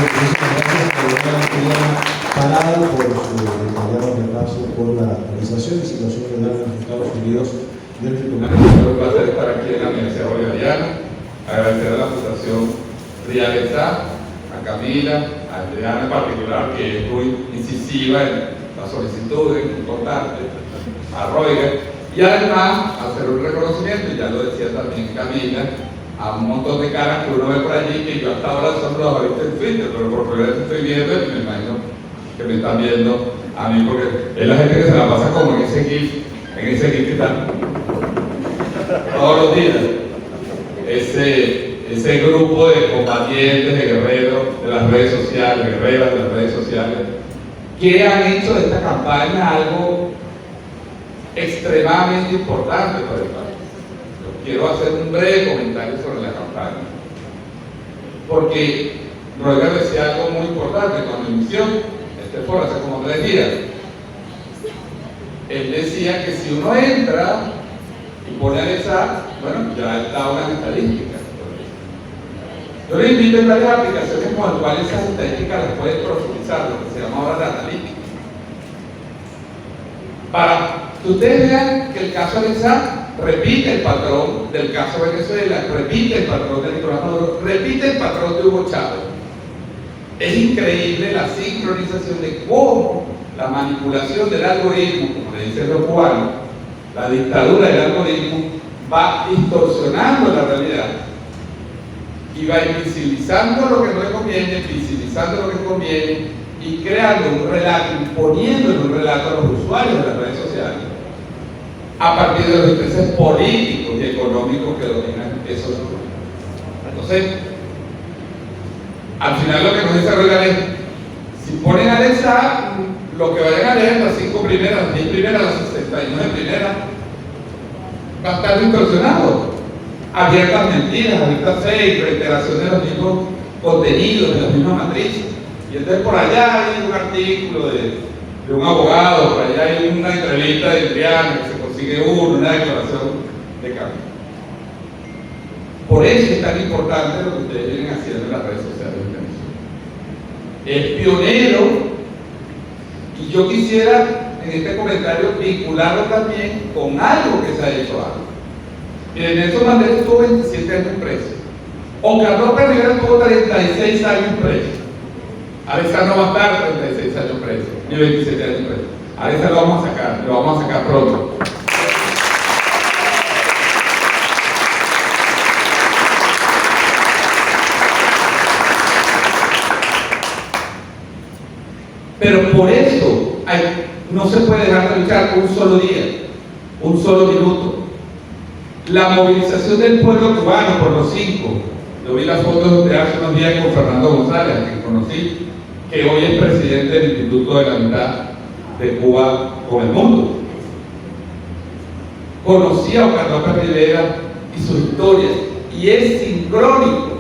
Muchísimas gracias por una amplia parada, por su detallado repaso por la actualización y situación legal en los Estados Unidos del Tribunal. Un placer estar aquí en la Universidad Bolivariana. Agradecer a la Fundación Frida Alexao, a Camila, a Adriana en particular, que es muy incisiva en las solicitudes importantes, a Roger, y además hacer un reconocimiento, y ya lo decía también Camila, a un montón de caras que uno ve por allí, que yo hasta ahora son los ahorita en Twitter, pero por primera vez estoy viendo y me imagino que me están viendo a mí, porque es la gente que se la pasa como en ese GIF que están todos los días. Ese grupo de combatientes, de guerreros de las redes sociales, guerreras de las redes sociales, que han hecho de esta campaña algo extremadamente importante para el país. Quiero hacer un breve comentario sobre la campaña, porque Roger decía algo muy importante cuando inició este foro hace como 3 días. Él decía que si uno entra y pone a analizar, bueno, ya da unas estadísticas. Por Yo les invito a varias aplicaciones con las cuales esas estadísticas las pueden profundizar, lo que se llama ahora la analítica. Para que ustedes vean que el caso Alexa repite el patrón del caso Venezuela, repite el patrón de Nicolás Maduro, repite el patrón de Hugo Chávez. Es increíble la sincronización de cómo la manipulación del algoritmo, como le dicen los cubanos, la dictadura del algoritmo, va distorsionando la realidad y va invisibilizando lo que no le conviene, visibilizando lo que conviene y creando un relato, imponiendo un relato a los usuarios de las redes sociales a partir de los intereses políticos y económicos que dominan esos grupos. Entonces, al final lo que nos dice Royal es, si ponen a Alexa, lo que vayan a leer, las 5 primeras, las 10 primeras, las 69 primeras, va a estar distorsionado. Abiertas mentiras, abiertas fake, reiteración de los mismos contenidos, de las mismas matrices. Y entonces por allá hay un artículo de un abogado, por allá hay una entrevista de Triana, que se consigue una declaración de cambio. Por eso es tan importante lo que ustedes vienen haciendo en las redes sociales de Venezuela. Es pionero, y yo quisiera en este comentario vincularlo también con algo que se ha hecho antes. Miren, Nelson Mandela estuvo 27 años preso. O Carlos Rivera estuvo 36 años preso. Alexa no va a estar 36 años preso, ni 27 años preso. Alexa lo vamos a sacar pronto. Pero por eso no se puede dejar de luchar un solo día, un solo minuto. La movilización del pueblo cubano por los 5. Yo vi las fotos de hace unos días con Fernando González, a quien conocí, que hoy es presidente del Instituto de la Amistad de Cuba con el Mundo. Conocí a Oscar López Rivera y sus historias, y es sincrónico.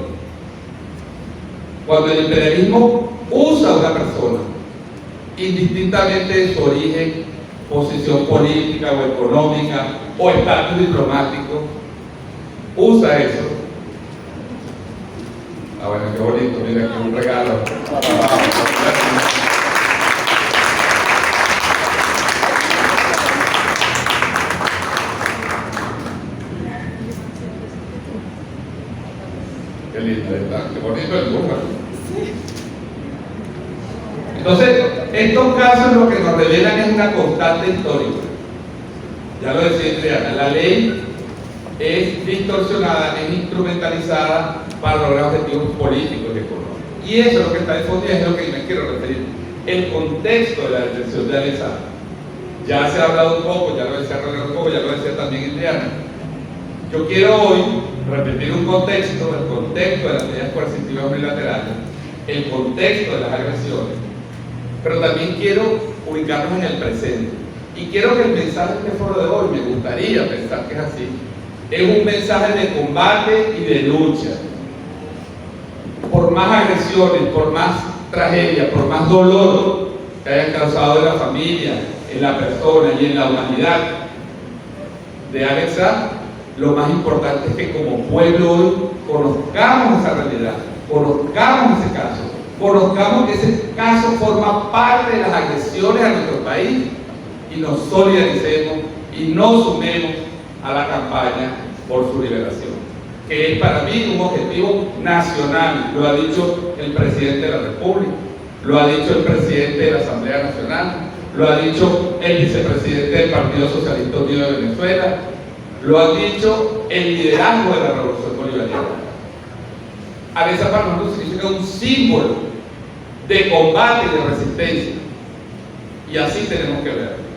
Cuando el imperialismo usa a una persona, indistintamente de su origen, posición política o económica o estatus diplomático, usa eso. Ah, bueno, qué bonito, mira aquí un regalo. Qué lindo está, qué bonito el búfalo. Entonces, estos casos lo que nos revelan es una constante histórica. Ya lo decía Adriana, la ley es distorsionada, es instrumentalizada para lograr objetivos políticos y económicos. Y eso es lo que está de fondo y es lo que me quiero referir. El contexto de la detención de Alexa. Ya se ha hablado un poco, ya lo decía Rodrigo un poco, ya lo decía también Adriana. Yo quiero hoy repetir un contexto, el contexto de las medidas coercitivas unilaterales, el contexto de las agresiones, pero también quiero ubicarnos en el presente. Y quiero que el mensaje de este foro de hoy, me gustaría pensar que es así, es un mensaje de combate y de lucha. Por más agresiones, por más tragedia, por más dolor que hayan causado en la familia, en la persona y en la humanidad de Alexa, lo más importante es que como pueblo hoy conozcamos esa realidad, conozcamos ese caso, conozcamos que ese caso forma parte de las agresiones a nuestro país y nos solidaricemos y nos sumemos a la campaña por su liberación, que es para mí un objetivo nacional. Lo ha dicho el presidente de la República, lo ha dicho el presidente de la Asamblea Nacional, lo ha dicho el vicepresidente del Partido Socialista Unido de Venezuela, lo ha dicho el liderazgo de la Revolución Bolivariana. Alexa para nosotros significa un símbolo de combate y de resistencia, y así tenemos que verlo.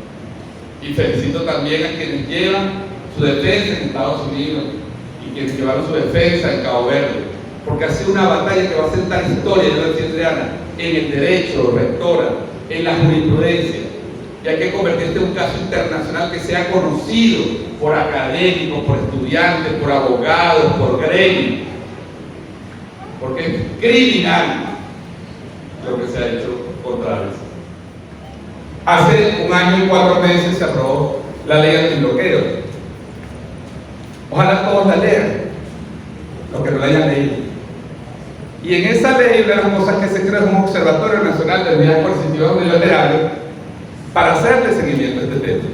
Y felicito también a quienes llevan su defensa en Estados Unidos y quienes llevaron su defensa en Cabo Verde, porque ha sido una batalla que va a sentar historia, yo lo decía Adriana, en el derecho, rectora, en la jurisprudencia, y hay que convertirse en un caso internacional que sea conocido por académicos, por estudiantes, por abogados, por gremios, porque es criminal lo que se ha hecho contra Alexa. Hace 1 año y 4 meses se aprobó la ley antibloqueo. Ojalá todos la lean, los que no la hayan leído. Y en esa ley, una de las cosas que se creó es un Observatorio Nacional de Medidas Coercitivas Unilaterales para hacerle seguimiento a este tema.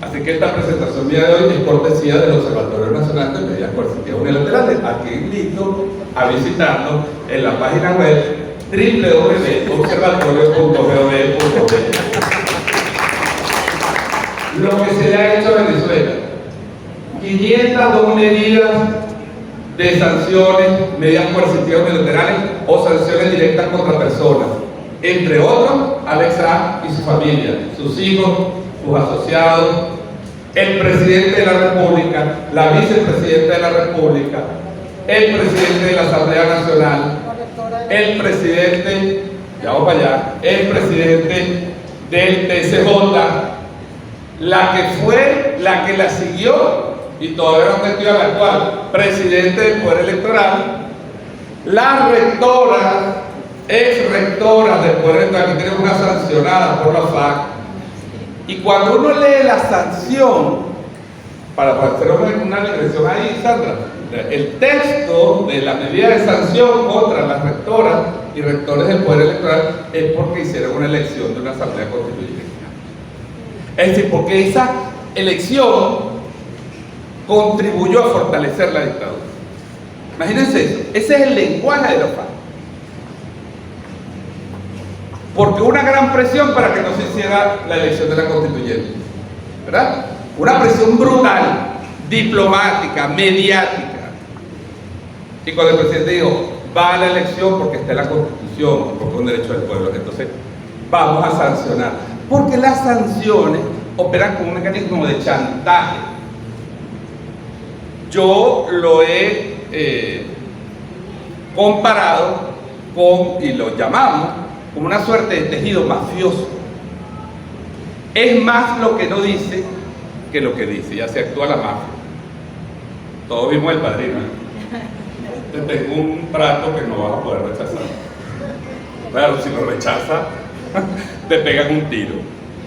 Así que esta presentación mía de hoy es cortesía del Observatorio Nacional de Medidas Coercitivas Unilaterales, a quien invito a visitarlo en la página web www.observatorio.gov.be. Lo que se le ha hecho a Venezuela: 502 medidas de sanciones, medidas coercitivas unilaterales o sanciones directas contra personas, entre otros Alex Saab y su familia, sus hijos, sus asociados, el presidente de la República, la vicepresidenta de la República, el presidente de la Asamblea Nacional, el presidente, ya vamos para allá, el presidente del TSJ, la que fue, la que la siguió y todavía no metió al actual presidente del Poder Electoral, las rectoras, ex rectoras del Poder Electoral, que tienen una sancionada por la FAC. Y cuando uno lee la sanción, para hacer una regresión ahí, Sandra, el texto de la medida de sanción contra las rectoras y rectores del Poder Electoral es porque hicieron una elección de una asamblea constituyente. Es decir, porque esa elección contribuyó a fortalecer la dictadura. Imagínense eso, ese es el lenguaje de la FARC. Porque una gran presión para que no se hiciera la elección de la constituyente, ¿verdad? Una presión brutal, diplomática, mediática. Y cuando el presidente dijo, va a la elección porque está en la Constitución, porque es un derecho del pueblo, entonces vamos a sancionar. Porque las sanciones operan como un mecanismo de chantaje. Yo lo he comparado con, y lo llamamos, como una suerte de tejido mafioso. Es más lo que no dice que lo que dice, ya se actúa la mafia. Todos vimos El Padrino. Te tengo un prato que no vas a poder rechazar. Claro, si lo rechazas, te pegan un tiro.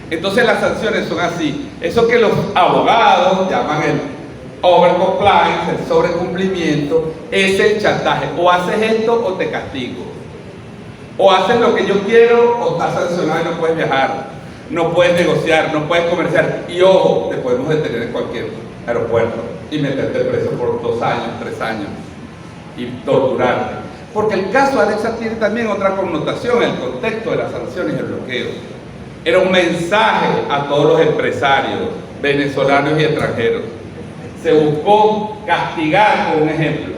Entonces las sanciones son así. Eso que los abogados llaman el overcompliance, el sobrecumplimiento, es el chantaje. O haces esto o te castigo. O haces lo que yo quiero o estás sancionado y no puedes viajar, no puedes negociar, no puedes comerciar. Y ojo, te podemos detener en cualquier aeropuerto y meterte preso por 2 años, 3 años y torturarte. Porque el caso Alexa tiene también otra connotación, el contexto de las sanciones y el bloqueo. Era un mensaje a todos los empresarios venezolanos y extranjeros. Se buscó castigar con un ejemplo.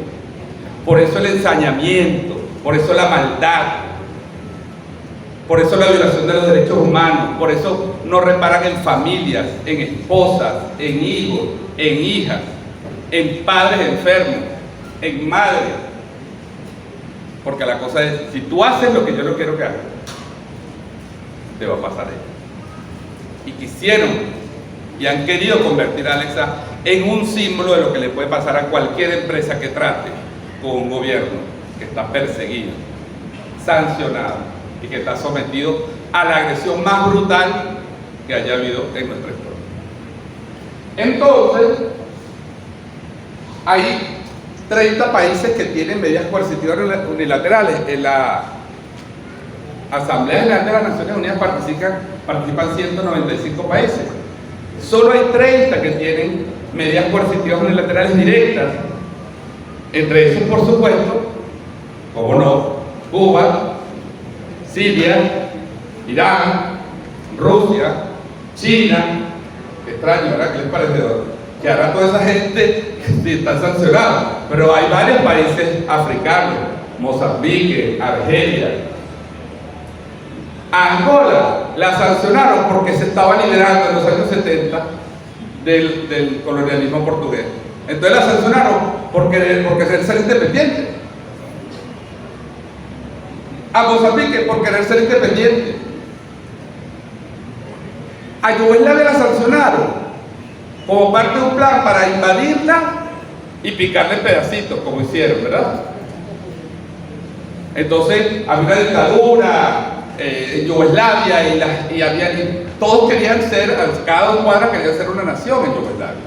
Por eso el ensañamiento, por eso la maldad, por eso la violación de los derechos humanos, por eso no reparan en familias, en esposas, en hijos, en hijas, en padres enfermos, en madres. Porque la cosa es, si tú haces lo que yo no quiero que hagas, te va a pasar eso. Y quisieron y han querido convertir a Alexa en un símbolo de lo que le puede pasar a cualquier empresa que trate con un gobierno que está perseguido, sancionado y que está sometido a la agresión más brutal que haya habido en nuestra historia. Entonces, hay 30 países que tienen medidas coercitivas unilaterales. En la Asamblea General de las Naciones Unidas participan 195 países. Solo hay 30 que tienen medidas coercitivas unilaterales directas. Entre esos, por supuesto, como no, Cuba, Siria, Irán, Rusia, China. Extraño, ¿verdad? ¿Qué les parece? Que ahora toda esa gente sí está sancionada, pero hay varios países africanos, Mozambique, Argelia. A Angola la sancionaron porque se estaba liberando en los años 70 del colonialismo portugués. Entonces la sancionaron porque querer ser independiente. A Mozambique por querer ser independiente. A Yugoslavia la sancionaron como parte de un plan para invadirla y picarle pedacitos, como hicieron, ¿verdad? Entonces había una dictadura en Yugoslavia y todos querían ser, cada cuadra quería ser una nación en Yugoslavia.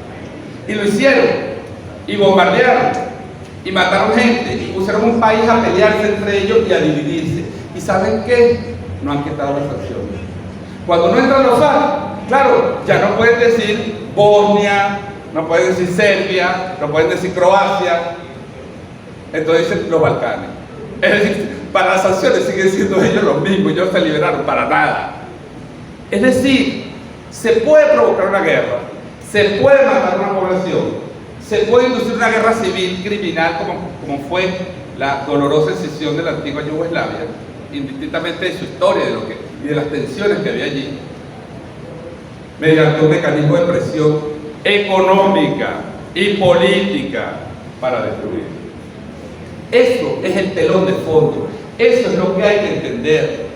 Y lo hicieron y bombardearon y mataron gente y pusieron un país a pelearse entre ellos y a dividirse. ¿Y saben qué? No han quitado las sanciones. Cuando no entran los FARC, claro, ya no pueden decir Bosnia, no pueden decir Serbia, no pueden decir Croacia, entonces dicen los Balcanes. Es decir, para las sanciones siguen siendo ellos los mismos, ellos se liberaron para nada. Es decir, se puede provocar una guerra, se puede matar a una población, se puede inducir una guerra civil criminal como fue la dolorosa escisión de la antigua Yugoslavia, indistintamente de su historia y de las tensiones que había allí, mediante un mecanismo de presión económica y política para destruir. Eso es el telón de fondo, eso es lo que hay que entender.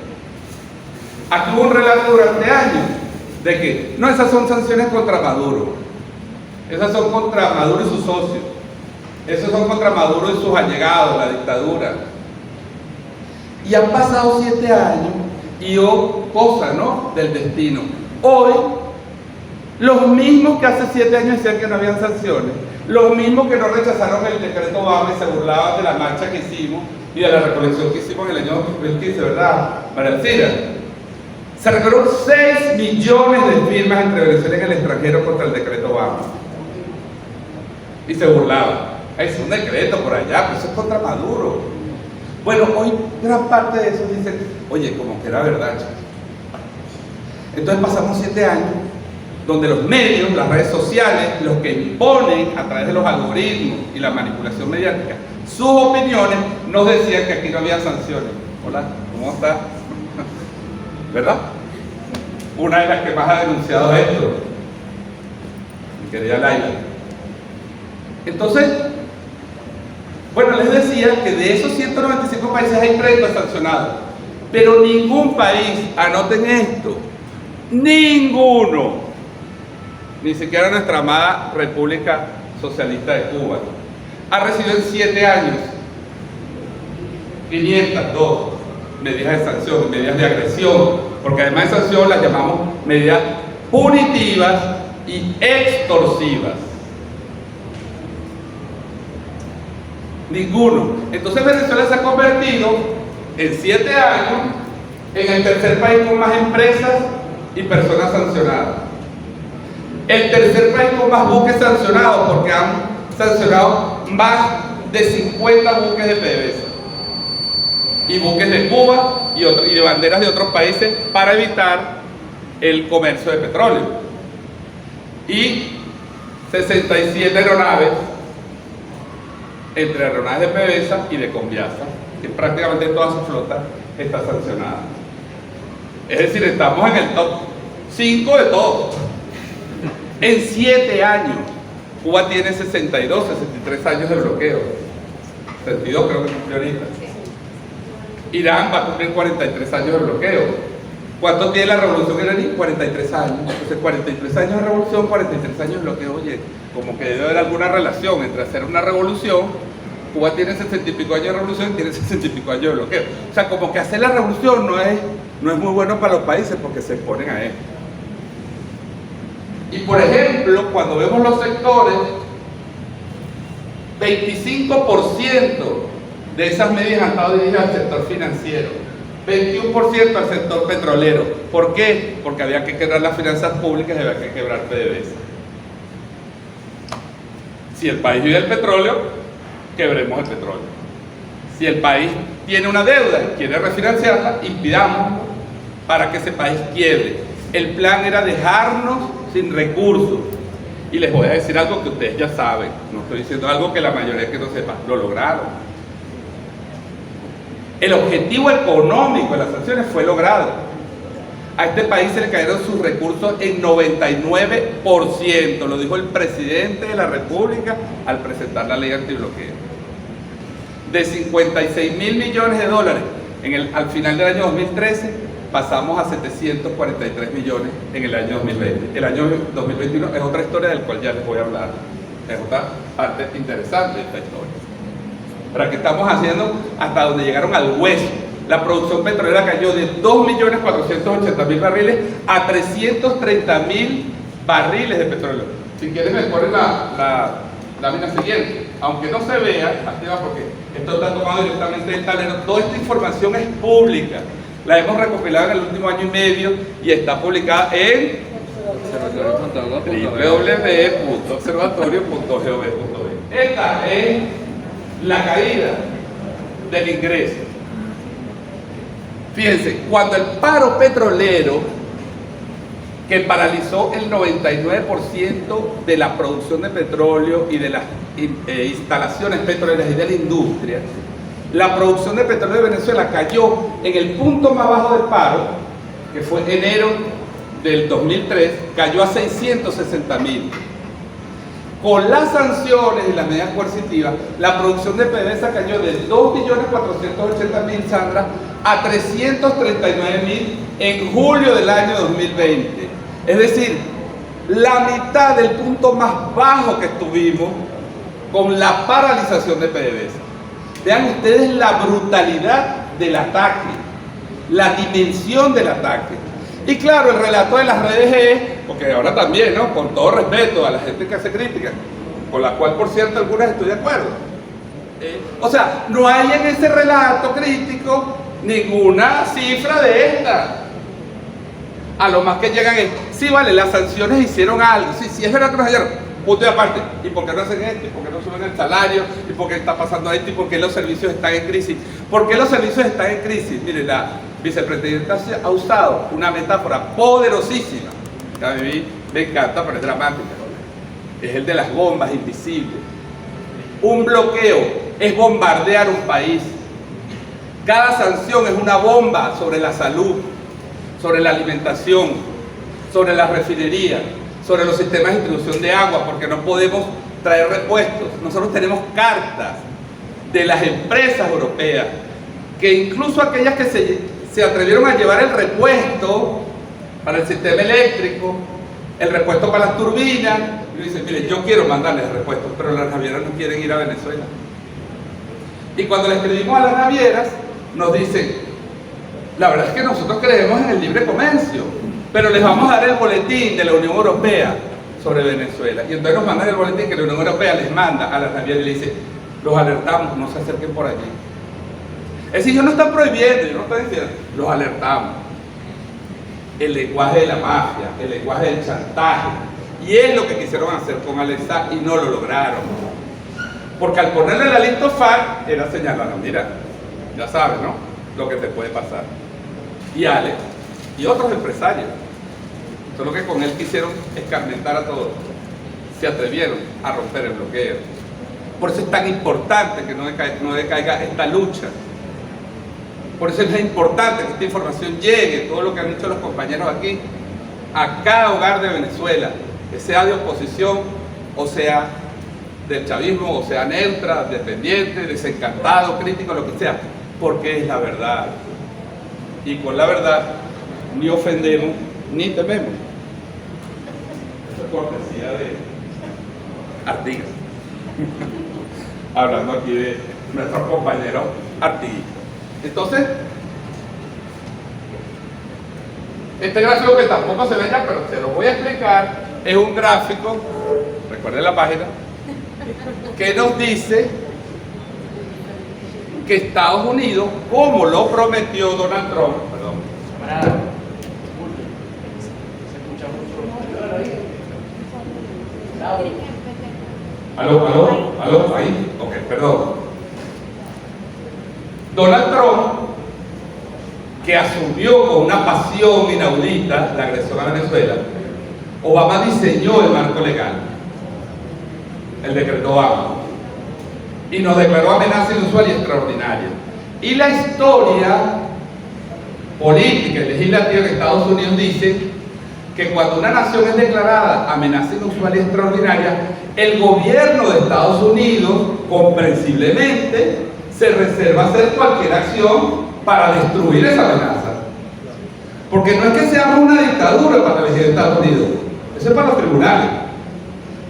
Aquí hubo un relato durante años de que no, esas son sanciones contra Maduro, esas son contra Maduro y sus socios, esos son contra Maduro y sus allegados, la dictadura. Y han pasado 7 años y cosa, ¿no?, del destino. Hoy, los mismos que hace 7 años decían que no habían sanciones, los mismos que no rechazaron el decreto Obama y se burlaban de la marcha que hicimos y de la recolección que hicimos en el año 2015, ¿verdad, María Alcira? Se recogieron 6 millones de firmas entre Venezuela y el extranjero contra el decreto Obama. Y se burlaban. Es un decreto por allá, pero eso es contra Maduro. Bueno, hoy gran parte de eso dicen, oye, como que era verdad, chicos. Entonces pasamos 7 años donde los medios, las redes sociales, los que imponen a través de los algoritmos y la manipulación mediática sus opiniones, nos decían que aquí no había sanciones. Hola, ¿cómo está? ¿Verdad? Una de las que más ha denunciado esto, mi querida Laila. Entonces, bueno, les decía que de esos 195 países hay 30 sancionados, pero ningún país, anoten esto, ninguno, ni siquiera nuestra amada República Socialista de Cuba, ha recibido en 7 años 502 medidas de sanción, medidas de agresión, porque además de sanción las llamamos medidas punitivas y extorsivas. Ninguno. Entonces Venezuela se ha convertido en 7 años en el tercer país con más empresas y personas sancionadas. El tercer país con más buques sancionados, porque han sancionado más de 50 buques de PDVSA y buques de Cuba y de banderas de otros países para evitar el comercio de petróleo. Y 67 aeronaves, entre aeronaves de PDVSA y de Conviasa, que prácticamente toda su flota está sancionada. Es decir, estamos en el top 5 de todo. En 7 años, Cuba tiene 62, 63 años de bloqueo. 62 creo que cumplió ahorita. Irán va a cumplir 43 años de bloqueo. ¿Cuánto tiene la revolución iraní? 43 años. Entonces, 43 años de revolución, 43 años de bloqueo. Oye, como que debe haber alguna relación entre hacer una revolución. Cuba tiene 60 y pico años de revolución y tiene 60 y pico años de bloqueo. O sea, como que hacer la revolución no es muy bueno para los países porque se exponen a esto. Y por ejemplo, cuando vemos los sectores, 25% de esas medidas han estado dirigidas al sector financiero, 21% al sector petrolero. ¿Por qué? Porque había que quebrar las finanzas públicas y había que quebrar PDVSA. Si el país vive el petróleo, quebremos el petróleo. Si el país tiene una deuda y quiere refinanciarla, impidamos para que ese país quiebre. El plan era dejarnos sin recursos. Y les voy a decir algo que ustedes ya saben, no estoy diciendo algo que la mayoría que no sepa, lo lograron. El objetivo económico de las sanciones fue logrado. A este país se le cayeron sus recursos en 99%, lo dijo el presidente de la República al presentar la ley antibloqueo. De 56.000 millones de dólares al final del año 2013, pasamos a 743 millones en el año 2020. El año 2021 es otra historia del cual ya les voy a hablar. Es otra parte interesante de esta historia. Pero aquí estamos haciendo hasta donde llegaron al hueso. La producción petrolera cayó de 2.480.000 barriles a 330.000 barriles de petróleo. Si quieren me ponen la lámina siguiente. aunque no se vea, aquí va porque esto está tomado directamente del tablero, toda esta información es pública. La hemos recopilado en el último año y medio y está publicada en www.observatorio.gov.be. Esta es la caída del ingreso. Fíjense, cuando el paro petrolero, que paralizó el 99% de la producción de petróleo y de las instalaciones petroleras y de la industria, la producción de petróleo de Venezuela cayó en el punto más bajo del paro, que fue enero del 2003, cayó a 660.000. Con las sanciones y las medidas coercitivas, la producción de PDVSA cayó de 2.480.000, Sandra, a 339.000 en julio del año 2020. Es decir, la mitad del punto más bajo que estuvimos con la paralización de PDVSA. Vean ustedes la brutalidad del ataque, la dimensión del ataque. Y claro, el relato de las redes es, porque ahora también, ¿no?, con todo respeto a la gente que hace crítica, con la cual por cierto algunas estoy de acuerdo, o sea, no hay en ese relato crítico ninguna cifra de esta. A lo más que llegan es, sí, vale, las sanciones hicieron algo, sí, es verdad que nos hallaron, punto y aparte, ¿y por qué no hacen esto? ¿Y por qué no suben el salario? ¿Y por qué está pasando esto? ¿Y por qué los servicios están en crisis? ¿Por qué los servicios están en crisis? Miren, la vicepresidenta ha usado una metáfora poderosísima, que a mí me encanta, pero es dramática. Es el de las bombas invisibles. Un bloqueo es bombardear un país. Cada sanción es una bomba sobre la salud, sobre la alimentación, sobre las refinerías, sobre los sistemas de distribución de agua, porque no podemos traer repuestos. Nosotros tenemos cartas de las empresas europeas, que incluso aquellas que se atrevieron a llevar el repuesto para el sistema eléctrico, el repuesto para las turbinas, y dicen, mire, yo quiero mandarles repuestos, pero las navieras no quieren ir a Venezuela. Y cuando le escribimos a las navieras, nos dicen, la verdad es que nosotros creemos en el libre comercio, pero les vamos a dar el boletín de la Unión Europea sobre Venezuela. Y entonces nos mandan el boletín que la Unión Europea les manda a las navieras y le dice, los alertamos, no se acerquen por allí. Es decir, ellos no están prohibiendo, ellos no están diciendo, los alertamos. El lenguaje de la mafia, el lenguaje del chantaje, y es lo que quisieron hacer con Alexa y no lo lograron. Porque al ponerle la lista FARC era señalar, mira, ya sabes, ¿no?, lo que te puede pasar. Y Alex y otros empresarios, solo que con él quisieron escarmentar a todos, se atrevieron a romper el bloqueo. Por eso es tan importante que no decaiga esta lucha. Por eso es importante que esta información llegue, todo lo que han dicho los compañeros aquí, a cada hogar de Venezuela, que sea de oposición, o sea del chavismo, o sea neutra, dependiente, desencantado, crítico, lo que sea, porque es la verdad. Y con la verdad ni ofendemos ni tememos. Esa es cortesía de Artigas. Hablando aquí de nuestros compañeros artiguistas. Entonces, este gráfico, que tampoco se ve ya, pero se lo voy a explicar, es un gráfico, recuerden la página, que nos dice que Estados Unidos, como lo prometió Donald Trump, ¿Aló? Ahí, ok, perdón. Donald Trump, que asumió con una pasión inaudita la agresión a Venezuela, Obama diseñó el marco legal, el decreto Obama, y nos declaró amenaza inusual y extraordinaria. Y la historia política y legislativa de Estados Unidos dice que cuando una nación es declarada amenaza inusual y extraordinaria, el gobierno de Estados Unidos, comprensiblemente, se reserva hacer cualquier acción para destruir esa amenaza. Porque no es que seamos una dictadura para elegir Estados Unidos, eso es para los tribunales.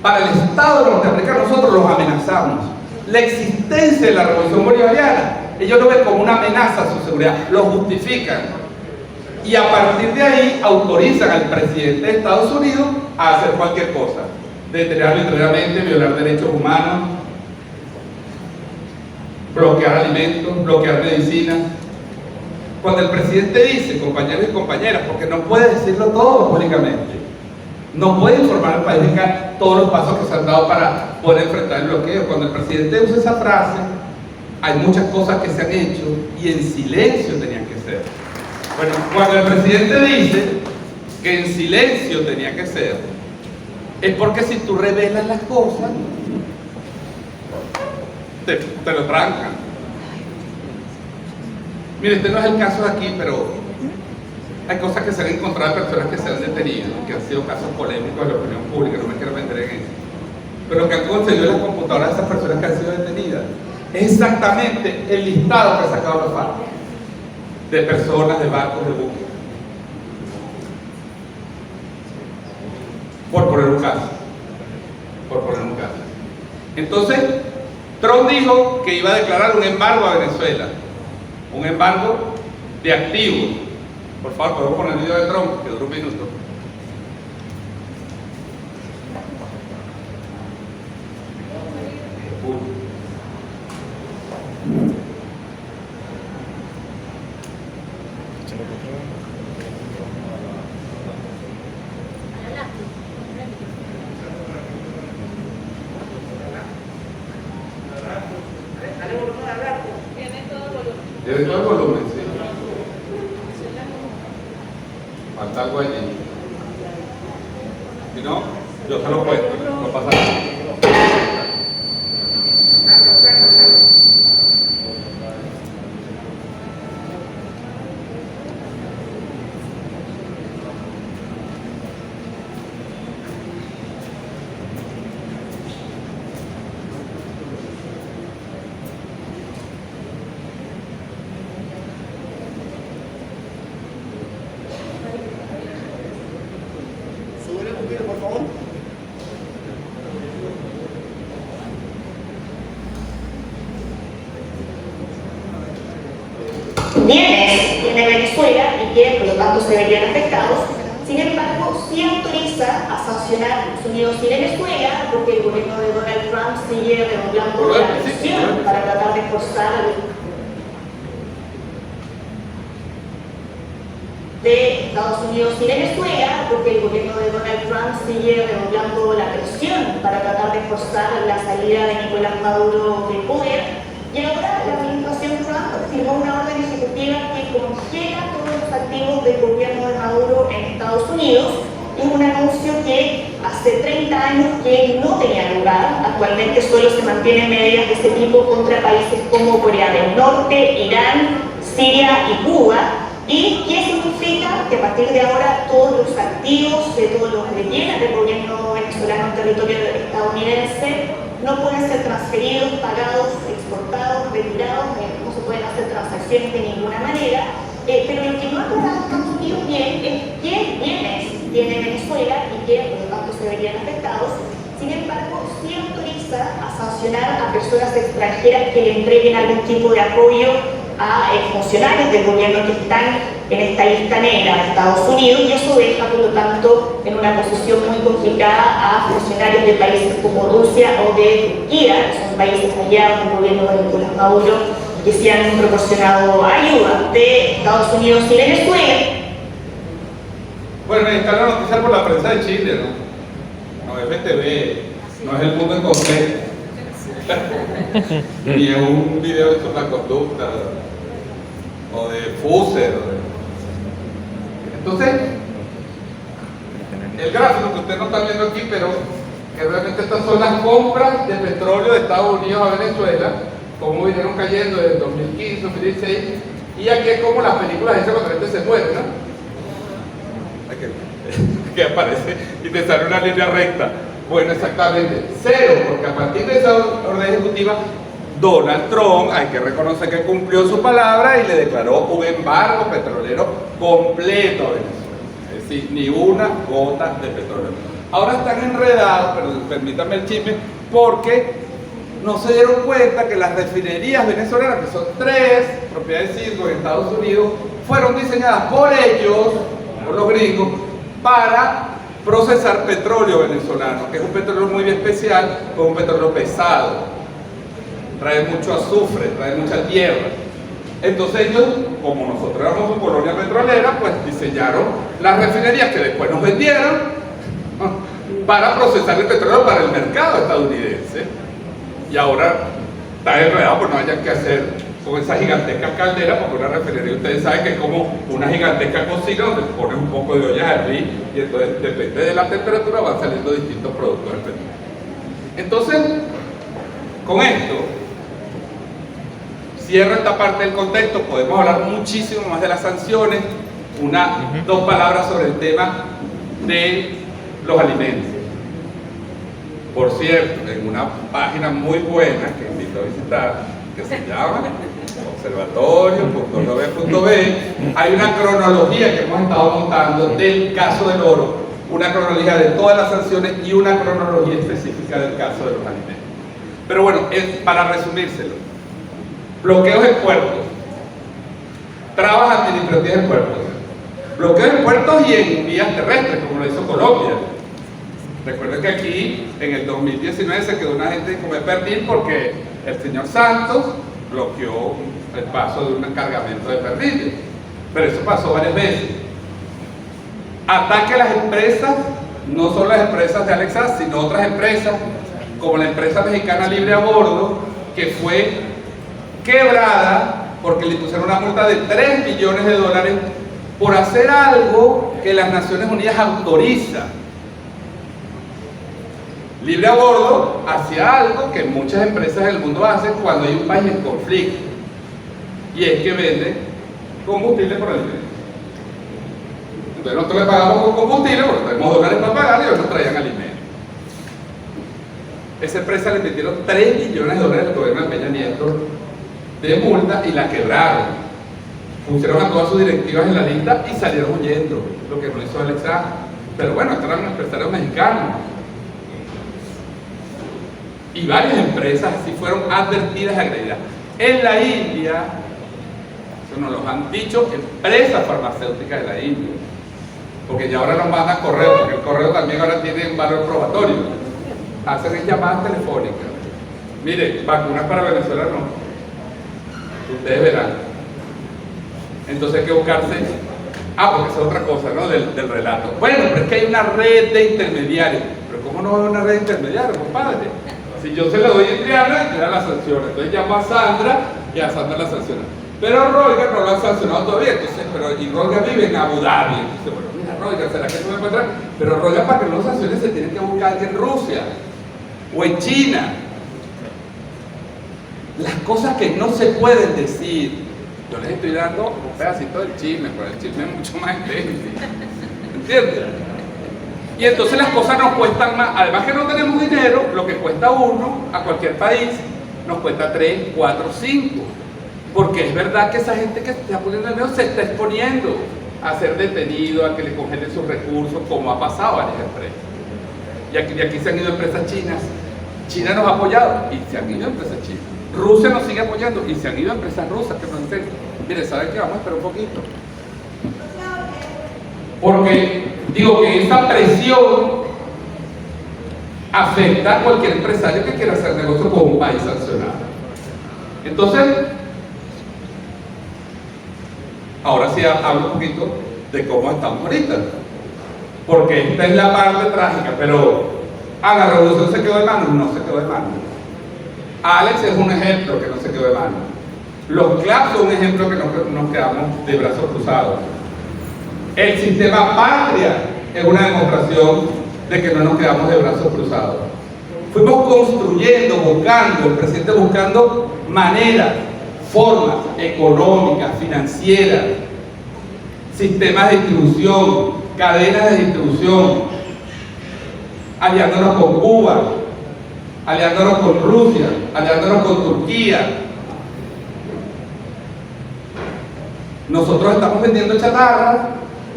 Para el Estado de Norteamérica nosotros los amenazamos. La existencia de la revolución bolivariana, ellos lo ven como una amenaza a su seguridad, lo justifican. Y a partir de ahí autorizan al presidente de Estados Unidos a hacer cualquier cosa. Detener arbitrariamente, violar derechos humanos, bloquear alimentos, bloquear medicinas. Cuando el presidente dice, compañeros y compañeras, porque no puede decirlo todo públicamente, no puede informar al país de todos los pasos que se han dado para poder enfrentar el bloqueo. Cuando el presidente usa esa frase, hay muchas cosas que se han hecho y en silencio tenían que ser. Bueno, cuando el presidente dice que en silencio tenía que ser, es porque si tú revelas las cosas, te lo trancan. Mire, este no es el caso de aquí, pero hay cosas que se han encontrado de personas que se han detenido, que han sido casos polémicos de la opinión pública, no me quiero meter en eso. Pero lo que han conseguido en las computadoras de esas personas que han sido detenidas es exactamente el listado que ha sacado la FARC de personas, de barcos, de buques. Por poner un caso. Entonces, Trump dijo que iba a declarar un embargo a Venezuela, un embargo de activos. Por favor, podemos poner el video de Trump, que dura un minuto. Tiene todo el volumen, sí. Falta algo allí. Si no, yo se lo cuento, no pasa nada. Por favor. Bienes tiene Venezuela y que por lo tanto se verían afectados. Sin embargo, sí autoriza a sancionar a Estados Unidos y Venezuela porque el gobierno de Donald Trump sigue redoblando la presión para tratar de forzar de Estados Unidos y Venezuela, porque el gobierno de Donald Trump sigue redoblando la presión para tratar de forzar la salida de Nicolás Maduro del poder. Y ahora la administración Trump firmó una orden ejecutiva que congela todos los activos del gobierno de Maduro en Estados Unidos. Es un anuncio que hace 30 años que no tenía lugar. Actualmente solo se mantienen medidas de este tipo contra países como Corea del Norte, Irán, Siria y Cuba. ¿Y qué significa? Que a partir de ahora todos los activos de todos los que vienen del gobierno venezolano en territorio estadounidense no pueden ser transferidos, pagados, exportados, retirados, no se pueden hacer transacciones de ninguna manera. Pero lo que no ha aclarado Estados Unidos bien es qué bienes tiene Venezuela y que por lo tanto se verían afectados. Sin embargo, sí autoriza a sancionar a personas extranjeras que le entreguen algún tipo de apoyo a funcionarios del gobierno que están en esta lista negra de Estados Unidos, y eso deja por lo tanto en una posición muy complicada a funcionarios de países como Rusia o de Turquía, que son países aliados del gobierno de Nicolás Maduro, que sí han proporcionado ayuda de Estados Unidos y Venezuela. Bueno, está la noticia por la prensa de Chile, ¿no? No es FTV, no es El Mundo en Completo, ni es un video sobre la conducta, o de Fuser. Entonces, el gráfico que ustedes no están viendo aquí, pero que realmente estas son las compras de petróleo de Estados Unidos a Venezuela, como vinieron cayendo desde 2015, 2016, y aquí es como las películas esas cuando la gente se muere, ¿no? Que aparece y te sale una línea recta. Bueno, exactamente, cero, porque a partir de esa orden ejecutiva, Donald Trump, hay que reconocer que cumplió su palabra y le declaró un embargo petrolero completo a Venezuela. Es decir, ni una gota de petróleo. Ahora están enredados, pero permítanme el chisme, porque no se dieron cuenta que las refinerías venezolanas, que son 3 propiedades de Cisco en Estados Unidos, fueron diseñadas por ellos, por los gringos, para procesar petróleo venezolano, que es un petróleo muy especial, es un petróleo pesado. trae mucho azufre, trae mucha tierra. Entonces ellos, como nosotros éramos una colonia petrolera, pues diseñaron las refinerías que después nos vendieron para procesar el petróleo para el mercado estadounidense. Y ahora está enredado, pues no hayan que hacer con esa gigantesca caldera, porque una refinería, ustedes saben que es como una gigantesca cocina donde pones un poco de ollas a hervir y entonces depende de la temperatura van saliendo distintos productos del petróleo. Entonces, con esto cierro esta parte del contexto. Podemos hablar muchísimo más de las sanciones, dos palabras sobre el tema de los alimentos. Por cierto, en una página muy buena que invito a visitar, que se llama observatorio.gov.be, hay una cronología que hemos estado montando del caso del oro, una cronología de todas las sanciones y una cronología específica del caso de los alimentos. Pero bueno, para resumírselo: bloqueos en puertos, trabas administrativas en puertos, bloqueos en puertos y en vías terrestres, como lo hizo Colombia. Recuerden que aquí en el 2019 se quedó una gente en comer pernil porque el señor Santos bloqueó el paso de un cargamento de pernil. Pero eso pasó varias veces. Ataque a las empresas, no solo las empresas de Alex Saab, sino otras empresas, como la empresa mexicana Libre a Bordo, que fue quebrada porque le pusieron una multa de $3 millones por hacer algo que las Naciones Unidas autoriza. Libre a Bordo hacía algo que muchas empresas del mundo hacen cuando hay un país en conflicto, y es que venden combustible por el medio. Entonces nosotros le pagamos con combustible porque tenemos dólares para pagar y ellos nos traían alimentos. Esa empresa le metieron $3 millones al gobierno de Peña Nieto de multa y la quebraron. Pusieron a todas sus directivas en la lista y salieron huyendo, lo que no hizo Alex Saab. Pero bueno, estos eran empresarios mexicanos. Y varias empresas así fueron advertidas y agredidas. En la India, eso nos lo han dicho empresas farmacéuticas de la India, porque ya ahora nos mandan correo, porque el correo también ahora tiene un valor probatorio. Hacen llamadas telefónicas. Mire, vacunas para Venezuela no. Ustedes verán. Entonces hay que buscarse. Porque esa es otra cosa, ¿no? Del relato. Bueno, pero es que hay una red de intermediarios. Pero ¿cómo no hay una red de intermediarios, compadre? Si yo se la doy a Triana, le da la sanción. Entonces llamo a Sandra y a Sandra la sanciona. Pero Roger no lo ha sancionado todavía. Entonces, y Roger vive en Abu Dhabi. Entonces, bueno, mira, Roger, ¿será que no me encuentra? Pero Roger, para que no lo sancione, se tiene que buscar en Rusia o en China. Las cosas que no se pueden decir. Yo les estoy dando un pedacito del chisme, pero el chisme es mucho más extenso. ¿Entiendes? Y entonces las cosas nos cuestan más. Además que no tenemos dinero, lo que cuesta uno a cualquier país nos cuesta 3, 4, 5. Porque es verdad que esa gente que está poniendo el dinero se está exponiendo a ser detenido, a que le congelen sus recursos, como ha pasado a varias empresas. Y aquí se han ido empresas chinas. China nos ha apoyado y se han ido empresas chinas. Rusia nos sigue apoyando y se han ido empresas rusas que nos dicen, mire, ¿saben qué? Vamos a esperar un poquito. Porque digo que esa presión afecta a cualquier empresario que quiera hacer negocio con un país sancionado. Entonces, ahora sí hablo un poquito de cómo estamos ahorita. Porque esta es la parte trágica, pero la revolución se quedó de manos, no se quedó de manos. Alex es un ejemplo que no se quedó de manos. Los CLAP son un ejemplo que nos quedamos de brazos cruzados. El sistema Patria es una demostración de que no nos quedamos de brazos cruzados. Fuimos construyendo, buscando, el presidente buscando maneras, formas económicas, financieras, sistemas de distribución, cadenas de distribución, aliándonos con Cuba, aliándonos con Rusia, aliándonos con Turquía. Nosotros estamos vendiendo chatarra,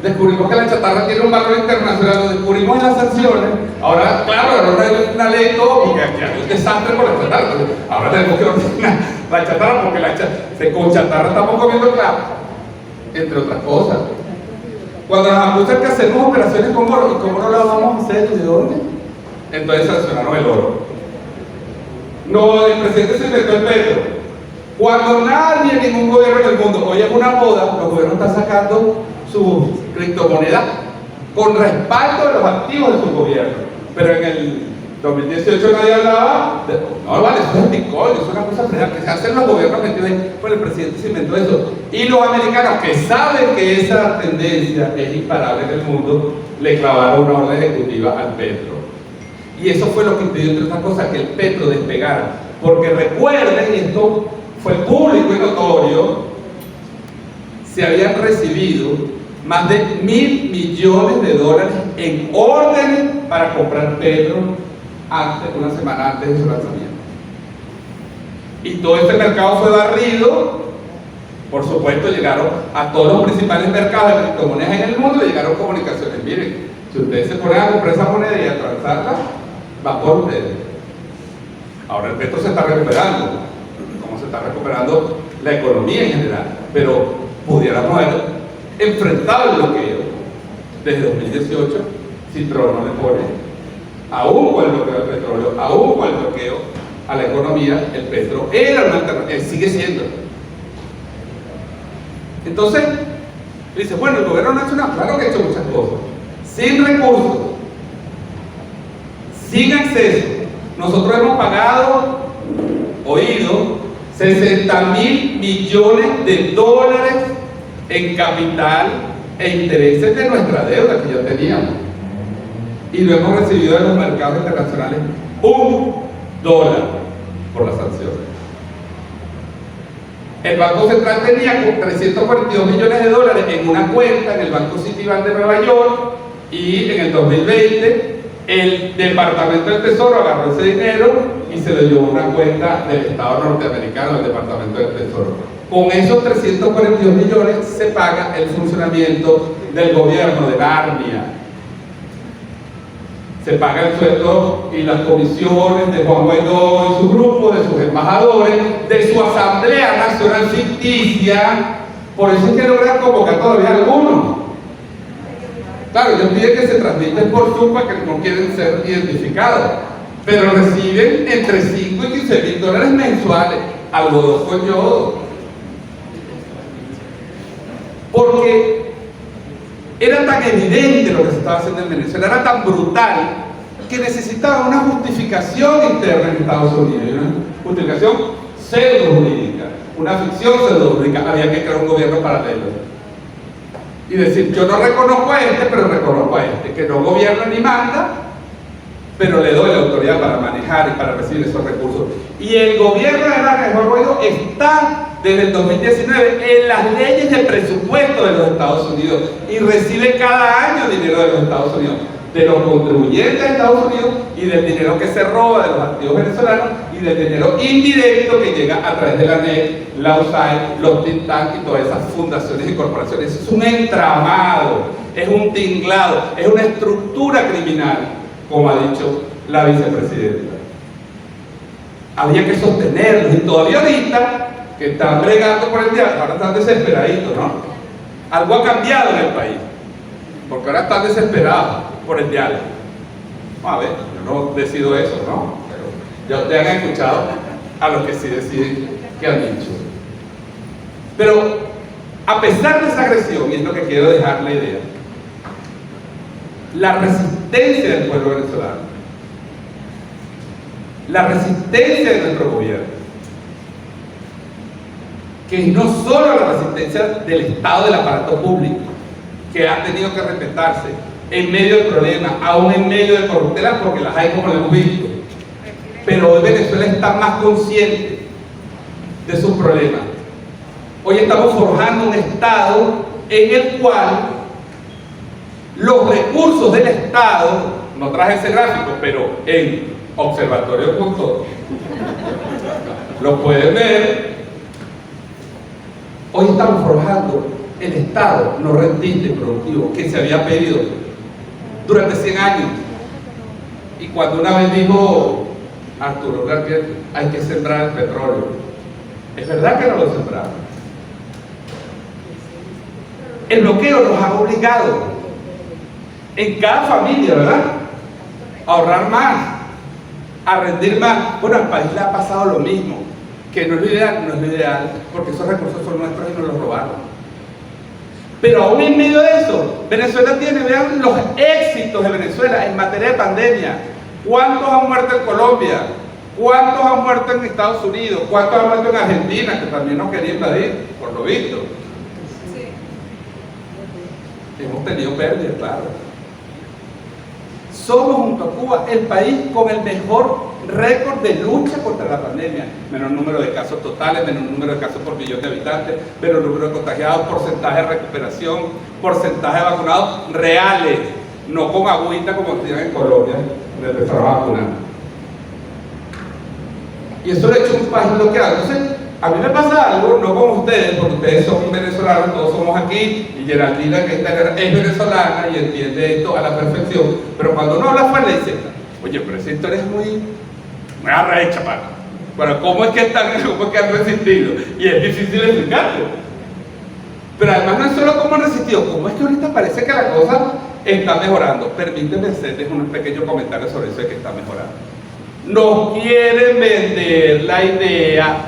descubrimos que la chatarra tiene un valor internacional, lo descubrimos en las sanciones. Ahora, claro, ahora hay una ley y todo, porque hay un desastre con la chatarra. Ahora tenemos que ordenar la chatarra, porque con chatarra estamos comiendo clavo, entre otras cosas. Cuando nos acusan que hacemos operaciones con oro, ¿y cómo no las vamos a hacer? ¿De dónde? Entonces sancionaron el oro. No, el presidente se inventó el petro. Cuando nadie, ningún gobierno en el mundo, hoy es una moda, los gobiernos están sacando sus criptomonedas con respaldo de los activos de su gobierno. Pero en el 2018 nadie hablaba de, no vale, eso es Bitcoin, eso es una cosa real, que se hacen los gobiernos metidos ahí. Bueno, el presidente se inventó eso. Y los americanos, que saben que esa tendencia es imparable en el mundo, le clavaron una orden ejecutiva al petro. Y eso fue lo que impidió, entre otras cosas, que el petro despegara. Porque recuerden, y esto fue público y notorio, se habían recibido más de $1.000 millones en órdenes para comprar petro una semana antes de su lanzamiento. Y todo este mercado fue barrido. Por supuesto, llegaron a todos los principales mercados de criptomonedas en el mundo, llegaron comunicaciones. Miren, si ustedes se ponen a comprar esa moneda y a transarla, va por ustedes. Ahora el petro se está recuperando, como se está recuperando la economía en general, pero pudiéramos haber enfrentado el bloqueo desde 2018 si Trump no le pone, aún con el bloqueo del petróleo, aún con el bloqueo a la economía, el petro era una alternativa, sigue siendo. Entonces, dice, bueno, el gobierno no ha hecho nada, claro que ha hecho muchas cosas, sin recursos, sin acceso. Nosotros hemos pagado, oído, $60.000 millones en capital e intereses de nuestra deuda que ya teníamos. Y lo hemos recibido de los mercados internacionales $1 por las sanciones. El Banco Central tenía $342 millones en una cuenta en el Banco Citibank de Nueva York, y en el 2020 el Departamento del Tesoro agarró ese dinero y se lo llevó a una cuenta del Estado norteamericano, del Departamento del Tesoro. Con esos 342 millones se paga el funcionamiento del gobierno de Narnia. Se paga el sueldo y las comisiones de Juan Guaidó y su grupo, de sus embajadores, de su Asamblea Nacional ficticia. Por eso es que logran convocar todavía algunos. Claro, ellos piden que se transmiten por Zoom para que no quieren ser identificados, pero reciben entre $5 y $15.000 mensuales, algodón con yodo. Porque era tan evidente lo que se estaba haciendo en Venezuela, era tan brutal, que necesitaba una justificación interna en Estados Unidos, una justificación pseudo-jurídica, una ficción pseudo-jurídica. Había que crear un gobierno paralelo y decir, yo no reconozco a este, pero reconozco a este, que no gobierna ni manda, pero le doy la autoridad para manejar y para recibir esos recursos. Y el gobierno de Juan Guaidó está desde el 2019 en las leyes de presupuesto de los Estados Unidos y recibe cada año dinero de los Estados Unidos, de los contribuyentes de Estados Unidos, y del dinero que se roba de los activos venezolanos, y del dinero indirecto que llega a través de la NEC, la USAID, los think tanks y todas esas fundaciones y corporaciones. Es un entramado, es un tinglado, es una estructura criminal, como ha dicho la vicepresidenta. Había que sostenerlos, y todavía ahorita que están bregando por el diálogo, ahora están desesperaditos, ¿no? Algo ha cambiado en el país, porque ahora están desesperados por el diálogo. A ver, yo no decido eso, ¿no? Pero ya ustedes han escuchado a los que sí deciden qué han dicho. Pero a pesar de esa agresión, y es lo que quiero dejar la idea, la resistencia del pueblo venezolano, la resistencia de nuestro gobierno, que no solo la resistencia del Estado, del aparato público, que ha tenido que respetarse en medio del problema, aún en medio de corruptelas, porque las hay como lo hemos visto, pero hoy Venezuela está más consciente de sus problemas. Hoy estamos forjando un Estado en el cual los recursos del Estado, no traje ese gráfico, pero en observatorio.org lo pueden ver. Hoy estamos forjando el Estado no rentista y productivo que se había pedido durante 100 años. Y cuando una vez dijo Arturo García, hay que sembrar el petróleo, es verdad que no lo sembraron. El bloqueo nos ha obligado en cada familia, ¿verdad?, a ahorrar más, a rendir más. Bueno, al país le ha pasado lo mismo, que no es lo ideal, porque esos recursos son nuestros y nos los robaron. Pero aún en medio de eso, Venezuela tiene, vean los éxitos de Venezuela en materia de pandemia. ¿Cuántos han muerto en Colombia? ¿Cuántos han muerto en Estados Unidos? ¿Cuántos han muerto en Argentina, que también nos quería invadir, por lo visto? Sí. Hemos tenido pérdidas, claro. Somos, junto a Cuba, el país con el mejor récord de lucha contra la pandemia. Menor número de casos totales, menor número de casos por millón de habitantes, menor número de contagiados, porcentaje de recuperación, porcentaje de vacunados reales, no con agüita como tienen en Colombia, desde esta vacuna. Y eso lo ha hecho un país bloqueado. Entonces, a mí me pasa algo, no como ustedes, porque ustedes son venezolanos, todos somos aquí, y Geraldina, que es venezolana y entiende esto a la perfección, pero cuando uno habla fuera le dice, oye, pero esa historia es muy arrecha, pana. Pero ¿cómo es que han resistido? Y es difícil explicarlo. Pero además no es solo cómo han resistido, cómo es que ahorita parece que la cosa está mejorando. Permíteme hacerles un pequeño comentario sobre eso de que está mejorando. Nos quieren vender la idea,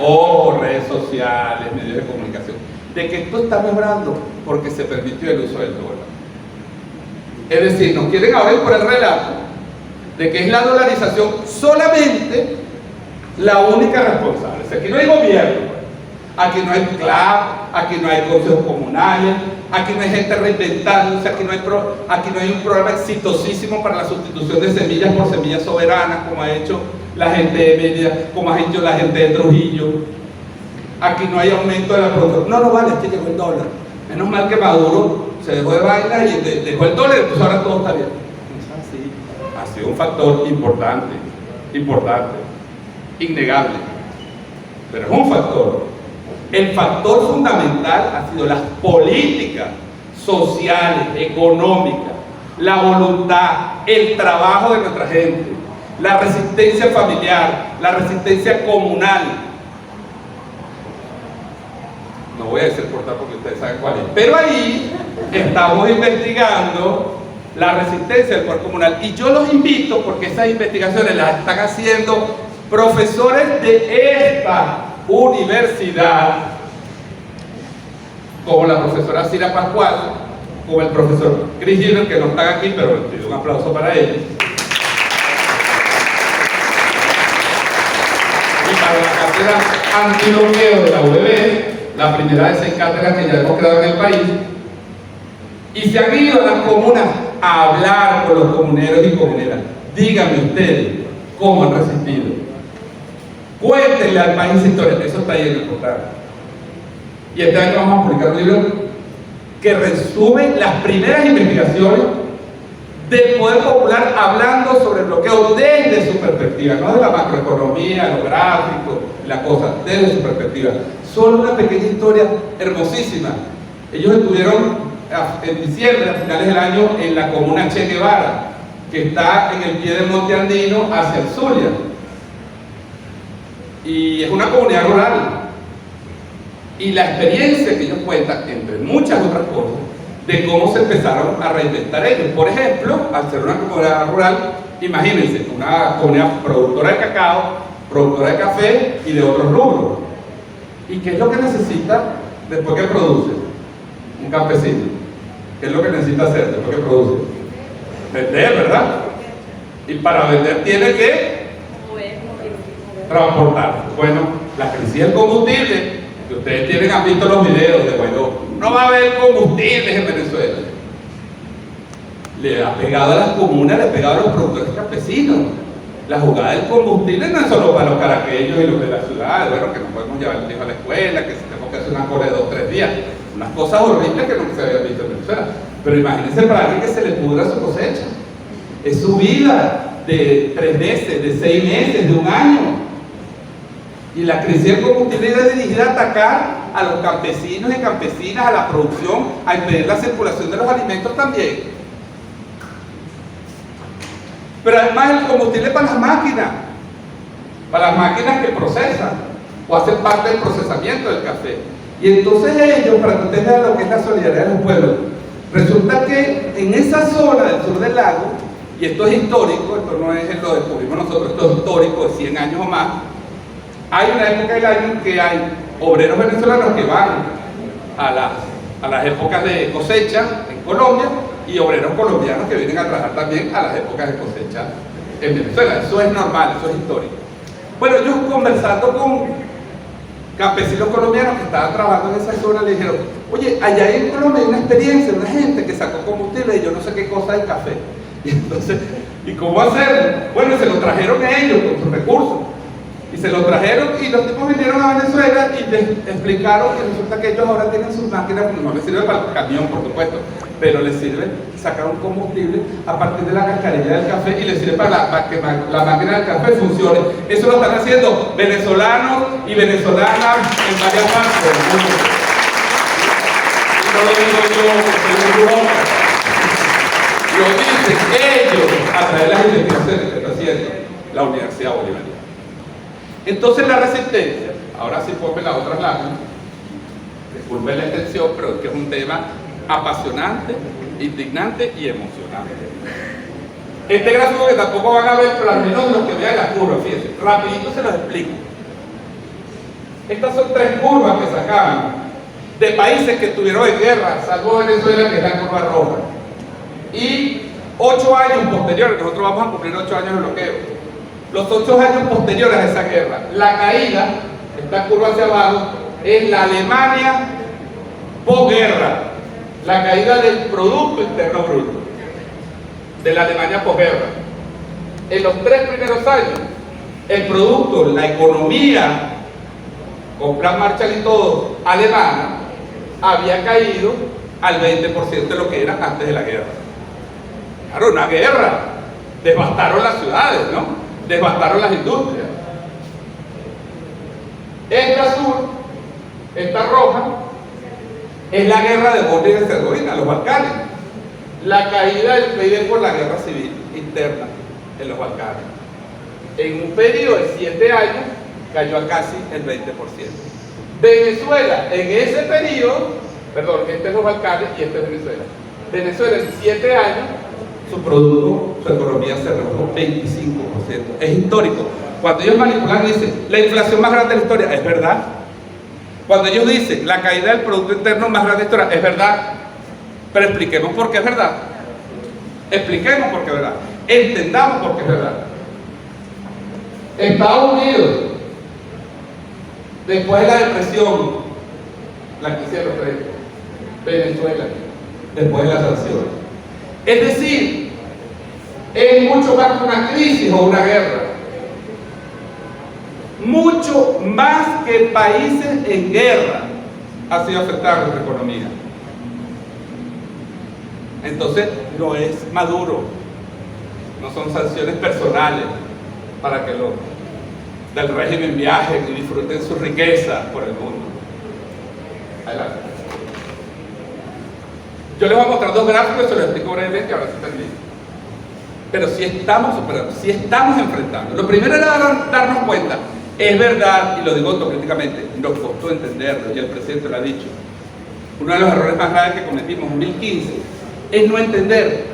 redes sociales, medios de comunicación, de que esto está mejorando porque se permitió el uso del dólar. Es decir, nos quieren ahora ir por el relato de que es la dolarización solamente la única responsable. O sea, aquí no hay gobierno, aquí no hay CLAP, aquí no hay consejos comunales, aquí no hay gente reinventándose, aquí no hay un programa exitosísimo para la sustitución de semillas por semillas soberanas, como ha hecho la gente de Mérida, como ha hecho la gente de Trujillo. Aquí no hay aumento de la producción. No, vale, es que llegó el dólar. Menos mal que Maduro se dejó de vaina y dejó el dólar, entonces ahora todo está bien. Así. Ha sido un factor importante, innegable, pero es un factor. El factor fundamental ha sido las políticas sociales, económicas, la voluntad, el trabajo de nuestra gente, la resistencia familiar, la resistencia comunal. No voy a decir por tal porque ustedes saben cuál es, pero ahí estamos investigando la resistencia del poder comunal, y yo los invito, porque esas investigaciones las están haciendo profesores de esta universidad, como la profesora Cira Pascual, como el profesor Chris Gilbert, que no están aquí, pero les pido un aplauso para ellos, y para la cátedra antibloqueo de la UBB, la primera de 6 cátedras que ya hemos creado en el país, y se han ido a las comunas a hablar con los comuneros y comuneras. Díganme ustedes cómo han resistido. Cuéntenle al país historia, eso está ahí en el portal. Y este año vamos a publicar un libro que resume las primeras investigaciones del poder popular hablando sobre el bloqueo desde su perspectiva, no de la macroeconomía, lo gráfico, la cosa, desde su perspectiva. Solo una pequeña historia hermosísima. Ellos estuvieron en diciembre, a finales del año, en la comuna Che Guevara, que está en el pie del Monte Andino hacia el Zulia. Y es una comunidad rural. Y la experiencia que ellos cuentan, entre muchas otras cosas, de cómo se empezaron a reinventar ellos. Por ejemplo, al ser una comunidad rural, imagínense, una comunidad productora de cacao, productora de café y de otros rubros. ¿Y qué es lo que necesita después que produce un campesino? ¿Qué es lo que necesita hacer después que produce? Vender, ¿verdad? Y para vender tiene que transportar. Bueno, la crisis del combustible, que ustedes han visto los videos de Guaidó, no va a haber combustibles en Venezuela. Le ha pegado a las comunas, le ha pegado a los productores campesinos. La jugada del combustible no es solo para los caraqueños y los de la ciudad, bueno, que no podemos llevar el hijo a la escuela, que tenemos que hacer una cola de 2 o 3 días, unas cosas horribles que nunca se habían visto en Venezuela. Pero imagínense para alguien que se le pudra su cosecha. Es su vida de 3 meses, de 6 meses, de 1 año. Y la crisis del combustible era dirigida a atacar a los campesinos y campesinas, a la producción, a impedir la circulación de los alimentos también. Pero además el combustible para las máquinas que procesan o hacen parte del procesamiento del café. Y entonces ellos, para que ustedes vean lo que es la solidaridad de los pueblos, resulta que en esa zona del sur del lago y esto es histórico, esto no es lo descubrimos nosotros, esto es histórico de 100 años o más, hay una época del año en que hay obreros venezolanos que van a las épocas de cosecha en Colombia y obreros colombianos que vienen a trabajar también a las épocas de cosecha en Venezuela. Eso es normal, eso es histórico. Bueno, yo conversando con campesinos colombianos que estaban trabajando en esa zona, le dijeron, oye, allá en Colombia hay una experiencia, una gente que sacó combustible y yo no sé qué cosa del café. Y entonces, ¿y cómo hacerlo? Bueno, se lo trajeron ellos con sus recursos. Y se lo trajeron y los tipos vinieron a Venezuela y les explicaron que resulta que ellos ahora tienen sus máquinas, no les sirve para el camión, por supuesto, pero les sirve sacar un combustible a partir de la cascarilla del café y les sirve para que la máquina del café funcione. Eso lo están haciendo venezolanos y venezolanas en varias partes del mundo. Y no lo digo yo, porque yo lo dicen ellos a través de las investigaciones que está haciendo la Universidad Bolivariana. Entonces la resistencia, ahora sí ponme la otra lámina, disculpen la extensión, pero es que es un tema apasionante, indignante y emocionante. Este gráfico que tampoco van a ver, pero al menos los que vean las curvas, fíjense, rapidito se los explico. Estas son 3 curvas que sacaban de países que estuvieron en guerra, salvo Venezuela, que es la curva roja. Y 8 años posteriores, nosotros vamos a cumplir 8 años de bloqueo. Los 8 años posteriores a esa guerra, la caída, esta curva hacia abajo, es la Alemania posguerra, la caída del Producto Interno Bruto, de la Alemania posguerra. En los 3 primeros años, el producto, la economía, con Plan Marshall y todo, alemana, había caído al 20% de lo que era antes de la guerra. Claro, una guerra, devastaron las ciudades, ¿no? Devastaron las industrias. Esta azul, esta roja, es la guerra de Bosnia y Herzegovina, los Balcanes. La caída del PIB por la guerra civil interna en los Balcanes. En un periodo de 7 años cayó a casi el 20%. Venezuela, en ese periodo, perdón, este es los Balcanes y este es Venezuela. Venezuela en 7 años, su producto, su economía se redujo 25%. Es histórico. Cuando ellos manipulan y dicen, la inflación más grande de la historia, es verdad. Cuando ellos dicen, la caída del Producto Interno más grande de la historia, es verdad. Pero expliquemos por qué es verdad. Expliquemos por qué es verdad. Entendamos por qué es verdad. Estados Unidos, después de la depresión, la crisis de los 30, Venezuela, después de las sanciones. Es decir, es mucho más que una crisis o una guerra. Mucho más que países en guerra ha sido afectada nuestra economía. Entonces, no es Maduro, no son sanciones personales para que los del régimen viajen y disfruten su riqueza por el mundo. Adelante. Yo les voy a mostrar 2 gráficos y se los explico brevemente, ahora sí entendí. Pero si estamos superando, si estamos enfrentando. Lo primero era darnos cuenta, es verdad, y lo digo autocríticamente, nos costó entenderlo, y el presidente lo ha dicho. Uno de los errores más graves que cometimos en 2015 es no entender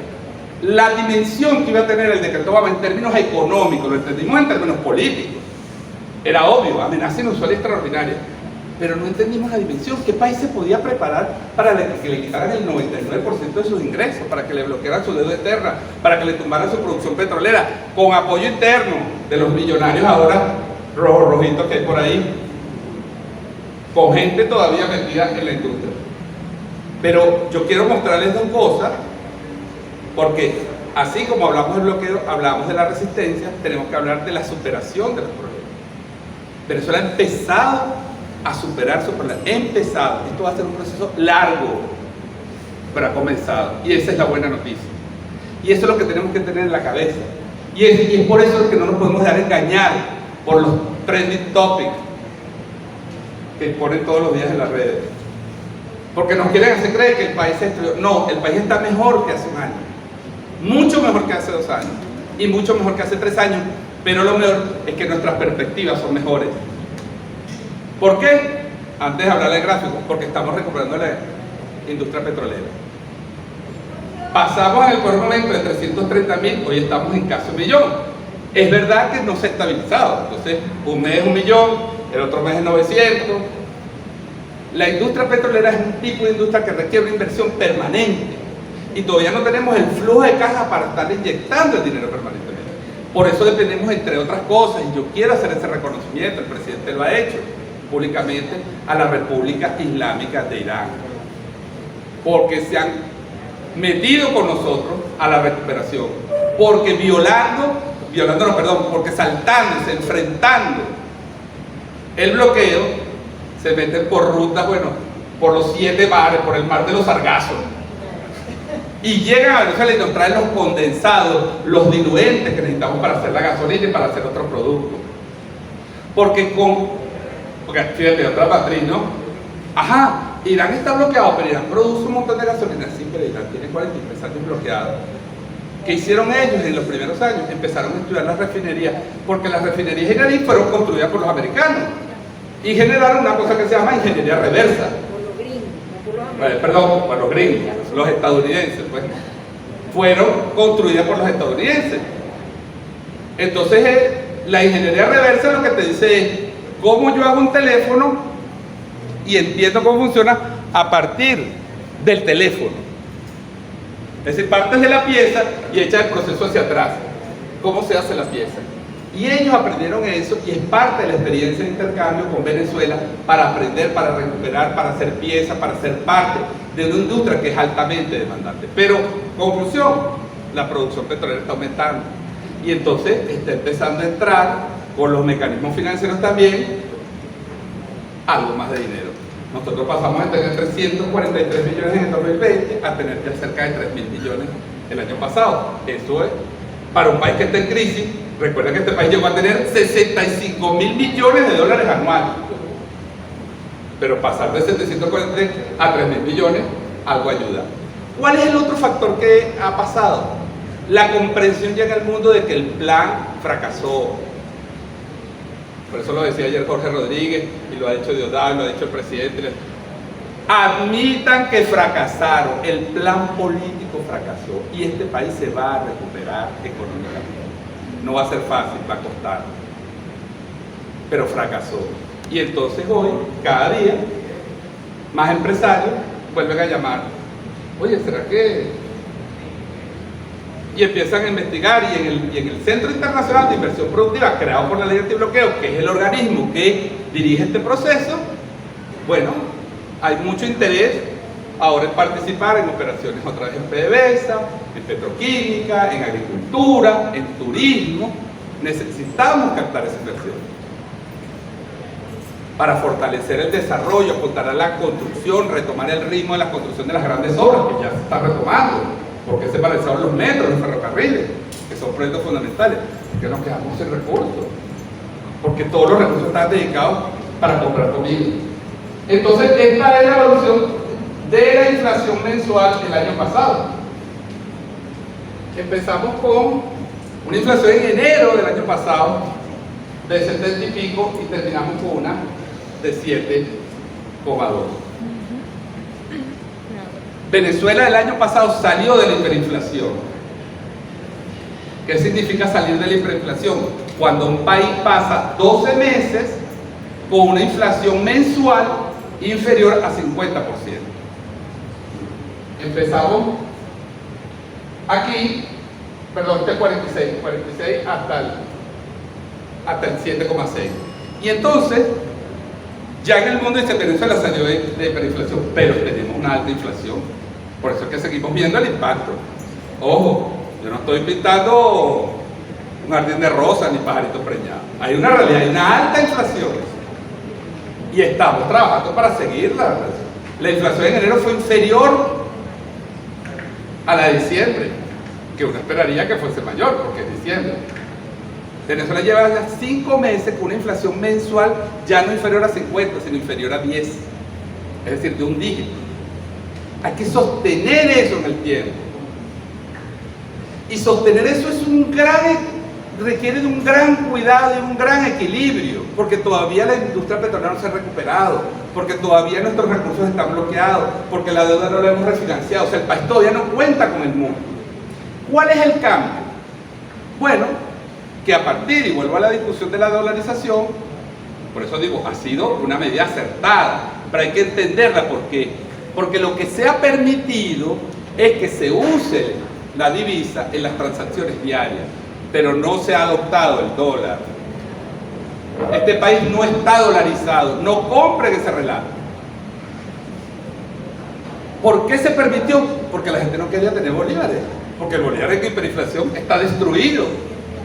la dimensión que iba a tener el decreto Obama en términos económicos, lo entendimos en términos políticos. Era obvio, amenaza inusual y extraordinaria. Pero no entendimos la dimensión. ¿Qué país se podía preparar para que le quitaran el 99% de sus ingresos, para que le bloquearan su deuda eterna, para que le tumbaran su producción petrolera, con apoyo interno de los millonarios ahora rojitos que hay por ahí, con gente todavía metida en la industria? Pero yo quiero mostrarles 2 cosas, porque así como hablamos del bloqueo, hablamos de la resistencia, tenemos que hablar de la superación de los problemas. Venezuela ha empezado a superar su problema. Empezado. Esto va a ser un proceso largo, pero ha comenzado. Y esa es la buena noticia. Y eso es lo que tenemos que tener en la cabeza. Y es por eso que no nos podemos dejar engañar por los trending topics que ponen todos los días en las redes. Porque nos quieren hacer creer que el país se destruyó. No, el país está mejor que hace un año. Mucho mejor que hace 2 años. Y mucho mejor que hace 3 años. Pero lo mejor es que nuestras perspectivas son mejores. ¿Por qué? Antes de hablar del gráfico, porque estamos recuperando la industria petrolera. Pasamos en el peor momento de 330.000, hoy estamos en casi 1 millón. Es verdad que no se ha estabilizado, entonces un mes es 1 millón, el otro mes es 900. La industria petrolera es un tipo de industria que requiere una inversión permanente y todavía no tenemos el flujo de caja para estar inyectando el dinero permanentemente. Por eso dependemos, entre otras cosas, y yo quiero hacer ese reconocimiento, el presidente lo ha hecho públicamente, a la República Islámica de Irán, porque se han metido con nosotros a la recuperación, porque porque saltándose, enfrentando el bloqueo, se meten por rutas, bueno, por los 7 mares, por el mar de los Sargazos, y llegan a Venezuela y nos traen los condensados, los diluentes que necesitamos para hacer la gasolina y para hacer otros productos. Porque fíjate, otra matriz, ¿no? Ajá, Irán está bloqueado, pero Irán produce un montón de gasolina. Sí, pero Irán tiene 43 años bloqueado. ¿Qué hicieron ellos en los primeros años? Empezaron a estudiar las refinerías, porque las refinerías iraníes fueron construidas por los americanos y generaron una cosa que se llama ingeniería reversa. Perdón, por los gringos, los estadounidenses, pues, fueron construidas por los estadounidenses. Entonces, la ingeniería reversa lo que te dice es cómo yo hago un teléfono y entiendo cómo funciona a partir del teléfono. Es decir, partes de la pieza y echas el proceso hacia atrás. ¿Cómo se hace la pieza? Y ellos aprendieron eso y es parte de la experiencia de intercambio con Venezuela para aprender, para recuperar, para hacer piezas, para ser parte de una industria que es altamente demandante. Pero, conclusión, la producción petrolera está aumentando y entonces está empezando a entrar con los mecanismos financieros también algo más de dinero. Nosotros pasamos de tener 343 millones en el 2020 a tener ya cerca de 3.000 millones el año pasado. Eso es, para un país que está en crisis, recuerda que este país llegó a tener 65.000 millones de dólares anuales. Pero pasar de 743 a 3.000 millones, algo ayuda. ¿Cuál es el otro factor que ha pasado? La comprensión ya en el mundo de que el plan fracasó. Por eso lo decía ayer Jorge Rodríguez, y lo ha dicho Diosdado, lo ha dicho el presidente. Admitan que fracasaron, el plan político fracasó y este país se va a recuperar económicamente. No va a ser fácil, va a costar, pero fracasó. Y entonces hoy, cada día, más empresarios vuelven a llamar. Oye, ¿será que...? Y empiezan a investigar y en el Centro Internacional de Inversión Productiva, creado por la Ley Antibloqueo, que es el organismo que dirige este proceso, bueno, hay mucho interés ahora en participar en operaciones otra vez en PDVSA, en petroquímica, en agricultura, en turismo. Necesitamos captar esa inversión para fortalecer el desarrollo, apuntar a la construcción, retomar el ritmo de la construcción de las grandes obras, que ya se está retomando, porque se paralizaron los metros, los ferrocarriles, que son proyectos fundamentales, que nos quedamos sin recursos, porque todos los recursos están dedicados para comprar comida. Entonces, esta es la evolución de la inflación mensual del año pasado. Empezamos con una inflación en enero del año pasado de 70 y pico y terminamos con una de 7,2. Venezuela el año pasado salió de la hiperinflación. ¿Qué significa salir de la hiperinflación? Cuando un país pasa 12 meses con una inflación mensual inferior a 50%. Empezamos aquí, perdón, este 46 hasta el 7,6. Y entonces, ya en el mundo dice Venezuela salió de hiperinflación, pero tenemos una alta inflación. Por eso es que seguimos viendo el impacto. Ojo, yo no estoy pintando un jardín de rosas ni pajarito preñado. Hay una realidad, hay una alta inflación. Y estamos trabajando para seguirla. La inflación en enero fue inferior a la de diciembre, que uno esperaría que fuese mayor, porque es diciembre. Venezuela lleva ya 5 meses con una inflación mensual ya no inferior a 50, sino inferior a 10. Es decir, de un dígito. Hay que sostener eso en el tiempo. Y sostener eso es requiere de un gran cuidado y un gran equilibrio, porque todavía la industria petrolera no se ha recuperado. porque todavía nuestros recursos están bloqueados, porque la deuda no la hemos refinanciado, o sea, el país todavía no cuenta con el mundo. ¿Cuál es el cambio? Bueno, que a partir, y vuelvo a la discusión de la dolarización, por eso digo, ha sido una medida acertada, pero hay que entenderla. ¿Por qué? Porque lo que se ha permitido es que se use la divisa en las transacciones diarias, pero no se ha adoptado el dólar. Este país no está dolarizado, no compren ese relato. ¿Por qué se permitió? Porque la gente no quería tener bolívares, porque el bolívar en hiperinflación está destruido.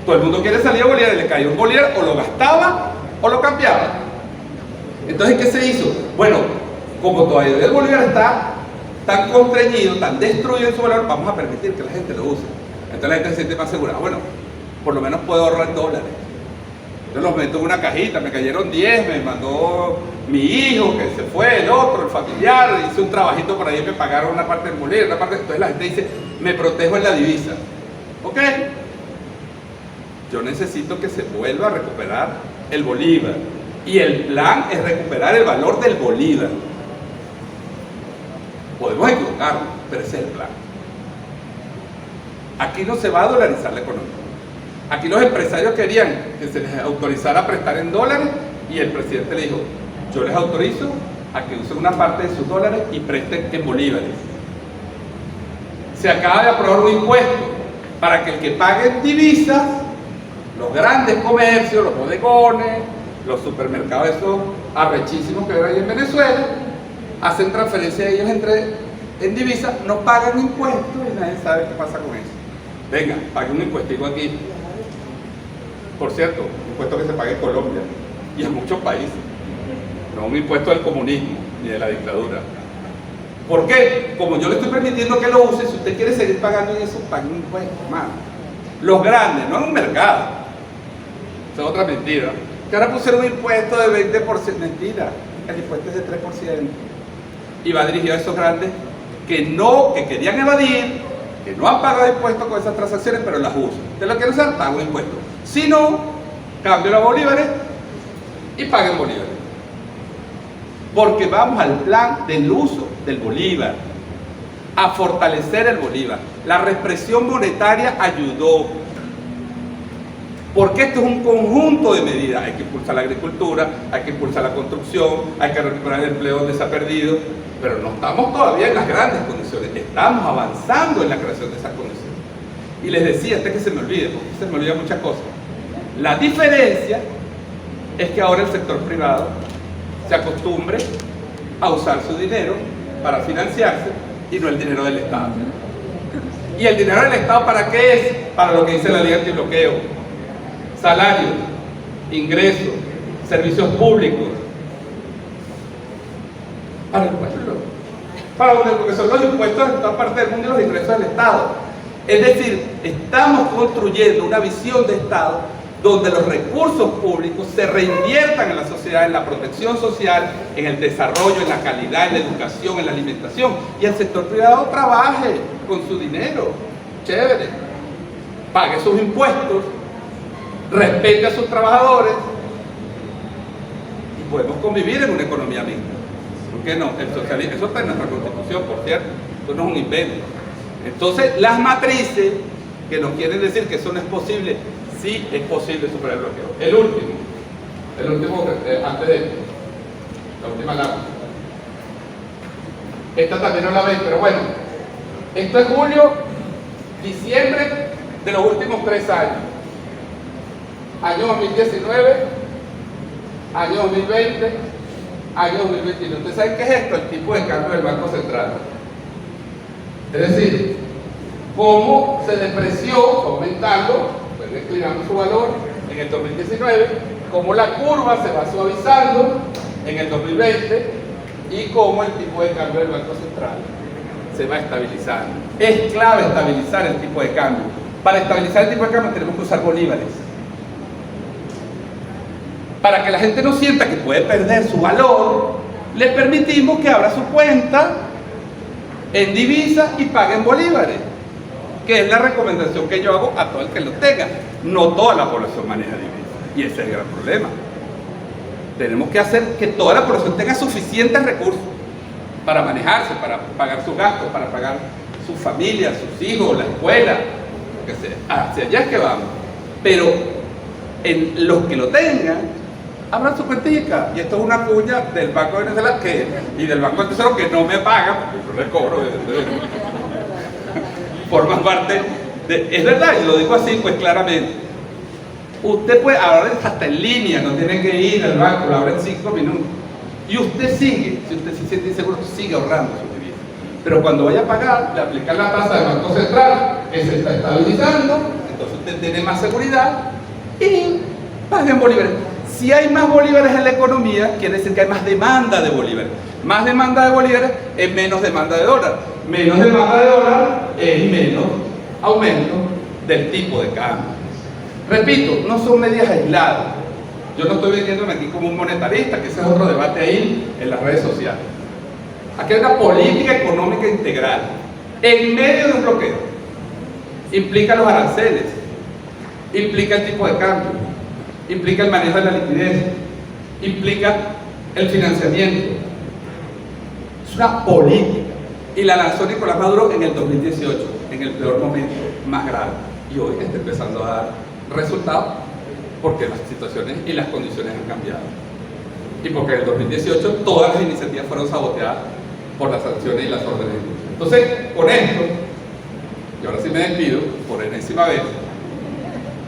Todo el mundo quiere salir a bolívar y le caía un bolívar, o lo gastaba o lo cambiaba. Entonces, ¿qué se hizo? Bueno, como todavía el bolívar está tan constreñido, tan destruido en su valor, vamos a permitir que la gente lo use. Entonces la gente se siente más segura. Bueno, por lo menos puedo ahorrar dólares. Yo los meto en una cajita, me cayeron 10, me mandó mi hijo, que se fue, el otro, el familiar, hice un trabajito por ahí, me pagaron una parte del bolívar, una parte. Entonces la gente dice, me protejo en la divisa. ¿Ok? Yo necesito que se vuelva a recuperar el bolívar. Y el plan es recuperar el valor del bolívar. Podemos equivocarnos, pero ese es el plan. Aquí no se va a dolarizar la economía. Aquí los empresarios querían que se les autorizara a prestar en dólares y el presidente le dijo, yo les autorizo a que usen una parte de sus dólares y presten en bolívares. Se acaba de aprobar un impuesto para que el que pague en divisas, los grandes comercios, los bodegones, los supermercados esos arrechísimos que hay en Venezuela, hacen transferencia de ellos en divisas, no pagan impuestos y nadie sabe qué pasa con eso. Venga, pague un impuestico aquí. Por cierto, un impuesto que se paga en Colombia y en muchos países, no un impuesto del comunismo ni de la dictadura. ¿Por qué? Como yo le estoy permitiendo que lo use, si usted quiere seguir pagando eso, pague un impuesto, hermano. Los grandes, no en un mercado. Esa es otra mentira. Que ahora pusieron un impuesto de 20%. Mentira, el impuesto es de 3%. Y va dirigido a esos grandes que querían evadir, que no han pagado impuestos con esas transacciones, pero las usan. ¿Usted lo quiere usar? Paga un impuesto. Si no, cambio los bolívares y paguen bolívares. Porque vamos al plan del uso del bolívar, a fortalecer el bolívar. La represión monetaria ayudó. Porque esto es un conjunto de medidas. Hay que impulsar la agricultura, hay que impulsar la construcción, hay que recuperar el empleo donde se ha perdido, pero no estamos todavía en las grandes condiciones. Estamos avanzando en la creación de esas condiciones. Y les decía, antes que se me olvide, porque se me olvidan muchas cosas. La diferencia es que ahora el sector privado se acostumbre a usar su dinero para financiarse y no el dinero del Estado. ¿Y el dinero del Estado para qué es? Para lo que dice la ley antibloqueo: salarios, ingresos, servicios públicos, para el pueblo, porque son los impuestos de toda parte del mundo y los ingresos del Estado. Es decir, estamos construyendo una visión de Estado donde los recursos públicos se reinviertan en la sociedad, en la protección social, en el desarrollo, en la calidad, en la educación, en la alimentación, y el sector privado trabaje con su dinero, chévere, pague sus impuestos, respete a sus trabajadores y podemos convivir en una economía mixta. ¿Por qué no? El socialismo, eso está en nuestra Constitución, por cierto, eso no es un invento. Entonces, las matrices que nos quieren decir que eso no es posible, sí es posible superar el bloqueo. El último, antes de esto, la última lámina. Esta también no la ven, pero bueno, esto es julio, diciembre de los últimos 3 años. Año 2019, año 2020, año 2021. ¿Ustedes saben qué es esto? El tipo de cambio del Banco Central. Es decir, cómo se depreció, aumentando, pues declinando su valor en el 2019, cómo la curva se va suavizando en el 2020 y cómo el tipo de cambio del Banco Central se va estabilizando. Es clave estabilizar el tipo de cambio. Para estabilizar el tipo de cambio tenemos que usar bolívares. Para que la gente no sienta que puede perder su valor, le permitimos que abra su cuenta en divisas y pague en bolívares, que es la recomendación que yo hago a todo el que lo tenga. No toda la población maneja divisas, y ese es el gran problema. tenemos que hacer que toda la población tenga suficientes recursos para manejarse, para pagar sus gastos, para pagar su familia, sus hijos, la escuela, que sea. Hacia allá es que vamos. Pero en los que lo tengan, abran su cuentica. Y esto es una cuña del Banco de Venezuela y del Banco del Tesoro que no me pagan, porque yo les cobro. Forma parte de... Es verdad, y lo digo así pues claramente. Usted puede, ahora hasta en línea, no tiene que ir al banco, lo abre en 5 minutos. Y usted sigue, si usted se siente inseguro, sigue ahorrando su divisa. Pero cuando vaya a pagar, le aplican la tasa del Banco Central, que se está estabilizando, entonces usted tiene más seguridad y paga en bolívares. Si hay más bolívares en la economía, quiere decir que hay más demanda de bolívares. Más demanda de bolívares es menos demanda de dólar. Menos demanda de dólar es menos aumento del tipo de cambio. Repito, no son medidas aisladas. Yo no estoy vendiéndome aquí como un monetarista, que ese es otro debate ahí en las redes sociales. Aquí hay una política económica integral en medio de un bloqueo. Implica los aranceles, implica el tipo de cambio, implica el manejo de la liquidez, implica el financiamiento. Es una política. Y la lanzó Nicolás Maduro en el 2018, en el peor momento, más grave. Y hoy está empezando a dar resultados porque las situaciones y las condiciones han cambiado. Y porque en el 2018 todas las iniciativas fueron saboteadas por las sanciones y las órdenes. Entonces, con esto, y ahora sí me despido por enésima vez,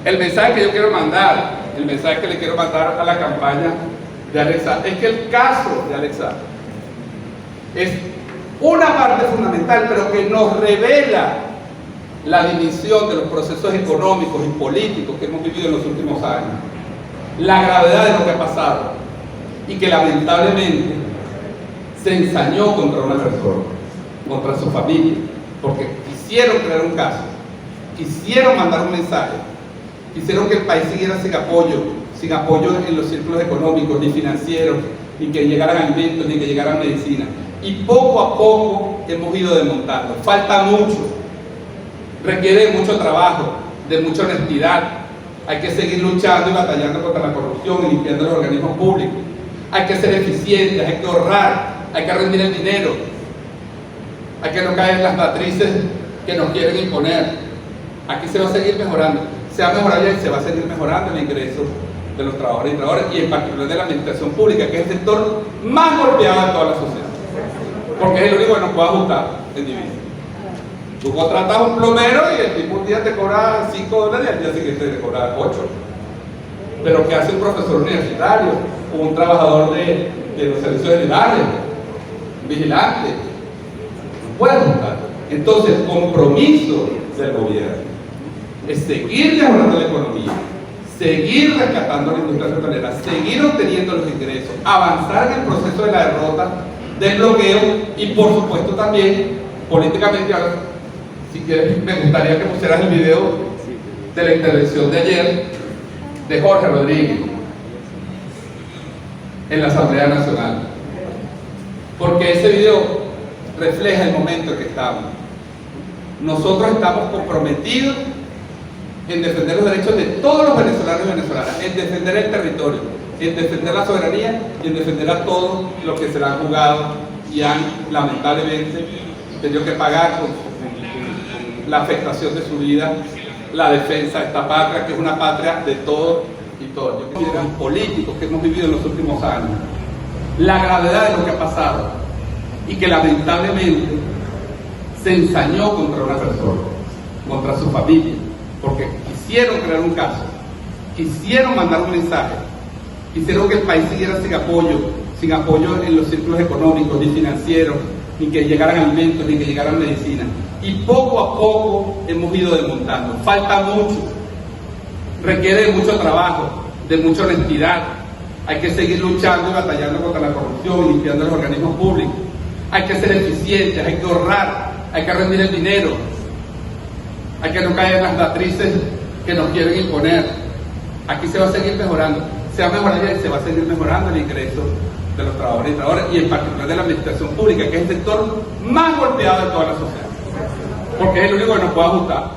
el mensaje que yo quiero mandar, el mensaje que le quiero mandar a la campaña de Alex Saab, es que el caso de Alex Saab es una parte fundamental, pero que nos revela la dimisión de los procesos económicos y políticos que hemos vivido en los últimos años, la gravedad de lo que ha pasado y que lamentablemente se ensañó contra una persona, contra su familia, porque quisieron crear un caso, quisieron mandar un mensaje, quisieron que el país siguiera sin apoyo en los círculos económicos ni financieros, ni que llegaran alimentos, ni que llegaran medicina. Y poco a poco hemos ido desmontando. Falta mucho, requiere mucho trabajo, de mucha honestidad. Hay que seguir luchando y batallando contra la corrupción y limpiando los organismos públicos. Hay que ser eficientes, hay que ahorrar, hay que rendir el dinero. Hay que no caer en las matrices que nos quieren imponer. Aquí se va a seguir mejorando. Se va a mejorar y se va a seguir mejorando el ingreso de los trabajadores y trabajadoras, y en particular de la administración pública, que es el sector más golpeado de toda la sociedad. Porque es el único que nos puede ajustar en divisa. Tú contratas a un plomero y el tipo un día te cobra $5 y al día siguiente te cobra 8. Pero ¿qué hace un profesor universitario o un trabajador de los servicios generales, un vigilante? No puede ajustar. Entonces, el compromiso del gobierno es seguir mejorando la economía, seguir rescatando la industria petrolera, seguir obteniendo los ingresos, avanzar en el proceso de la derrota del bloqueo y, por supuesto, también políticamente. Ahora, si quieres, me gustaría que pusieras el video de la intervención de ayer de Jorge Rodríguez en la Asamblea Nacional, porque ese video refleja el momento en que estamos. Nosotros estamos comprometidos en defender los derechos de todos los venezolanos y venezolanas, en defender el territorio, en defender la soberanía y en defender a todos los que se la han jugado y han lamentablemente tenido que pagar con la afectación de su vida, la defensa de esta patria, que es una patria de todos y todas. Yo creo que los políticos que hemos vivido en los últimos años, la gravedad de lo que ha pasado y que lamentablemente se ensañó contra una persona, contra su familia, porque quisieron crear un caso, quisieron mandar un mensaje, quisieron que el país siguiera sin apoyo en los círculos económicos ni financieros, ni que llegaran alimentos, ni que llegaran medicina. Y poco a poco hemos ido desmontando. Falta mucho, requiere de mucho trabajo, de mucha honestidad. Hay que seguir luchando y batallando contra la corrupción y limpiando los organismos públicos. Hay que ser eficientes, hay que ahorrar, hay que rendir el dinero. Hay que no caer en las matrices que nos quieren imponer. Aquí se va a seguir mejorando. Se va a mejorar y se va a seguir mejorando el ingreso de los trabajadores y trabajadoras, y en particular de la administración pública, que es el sector más golpeado de toda la sociedad, porque es el único que nos puede ajustar.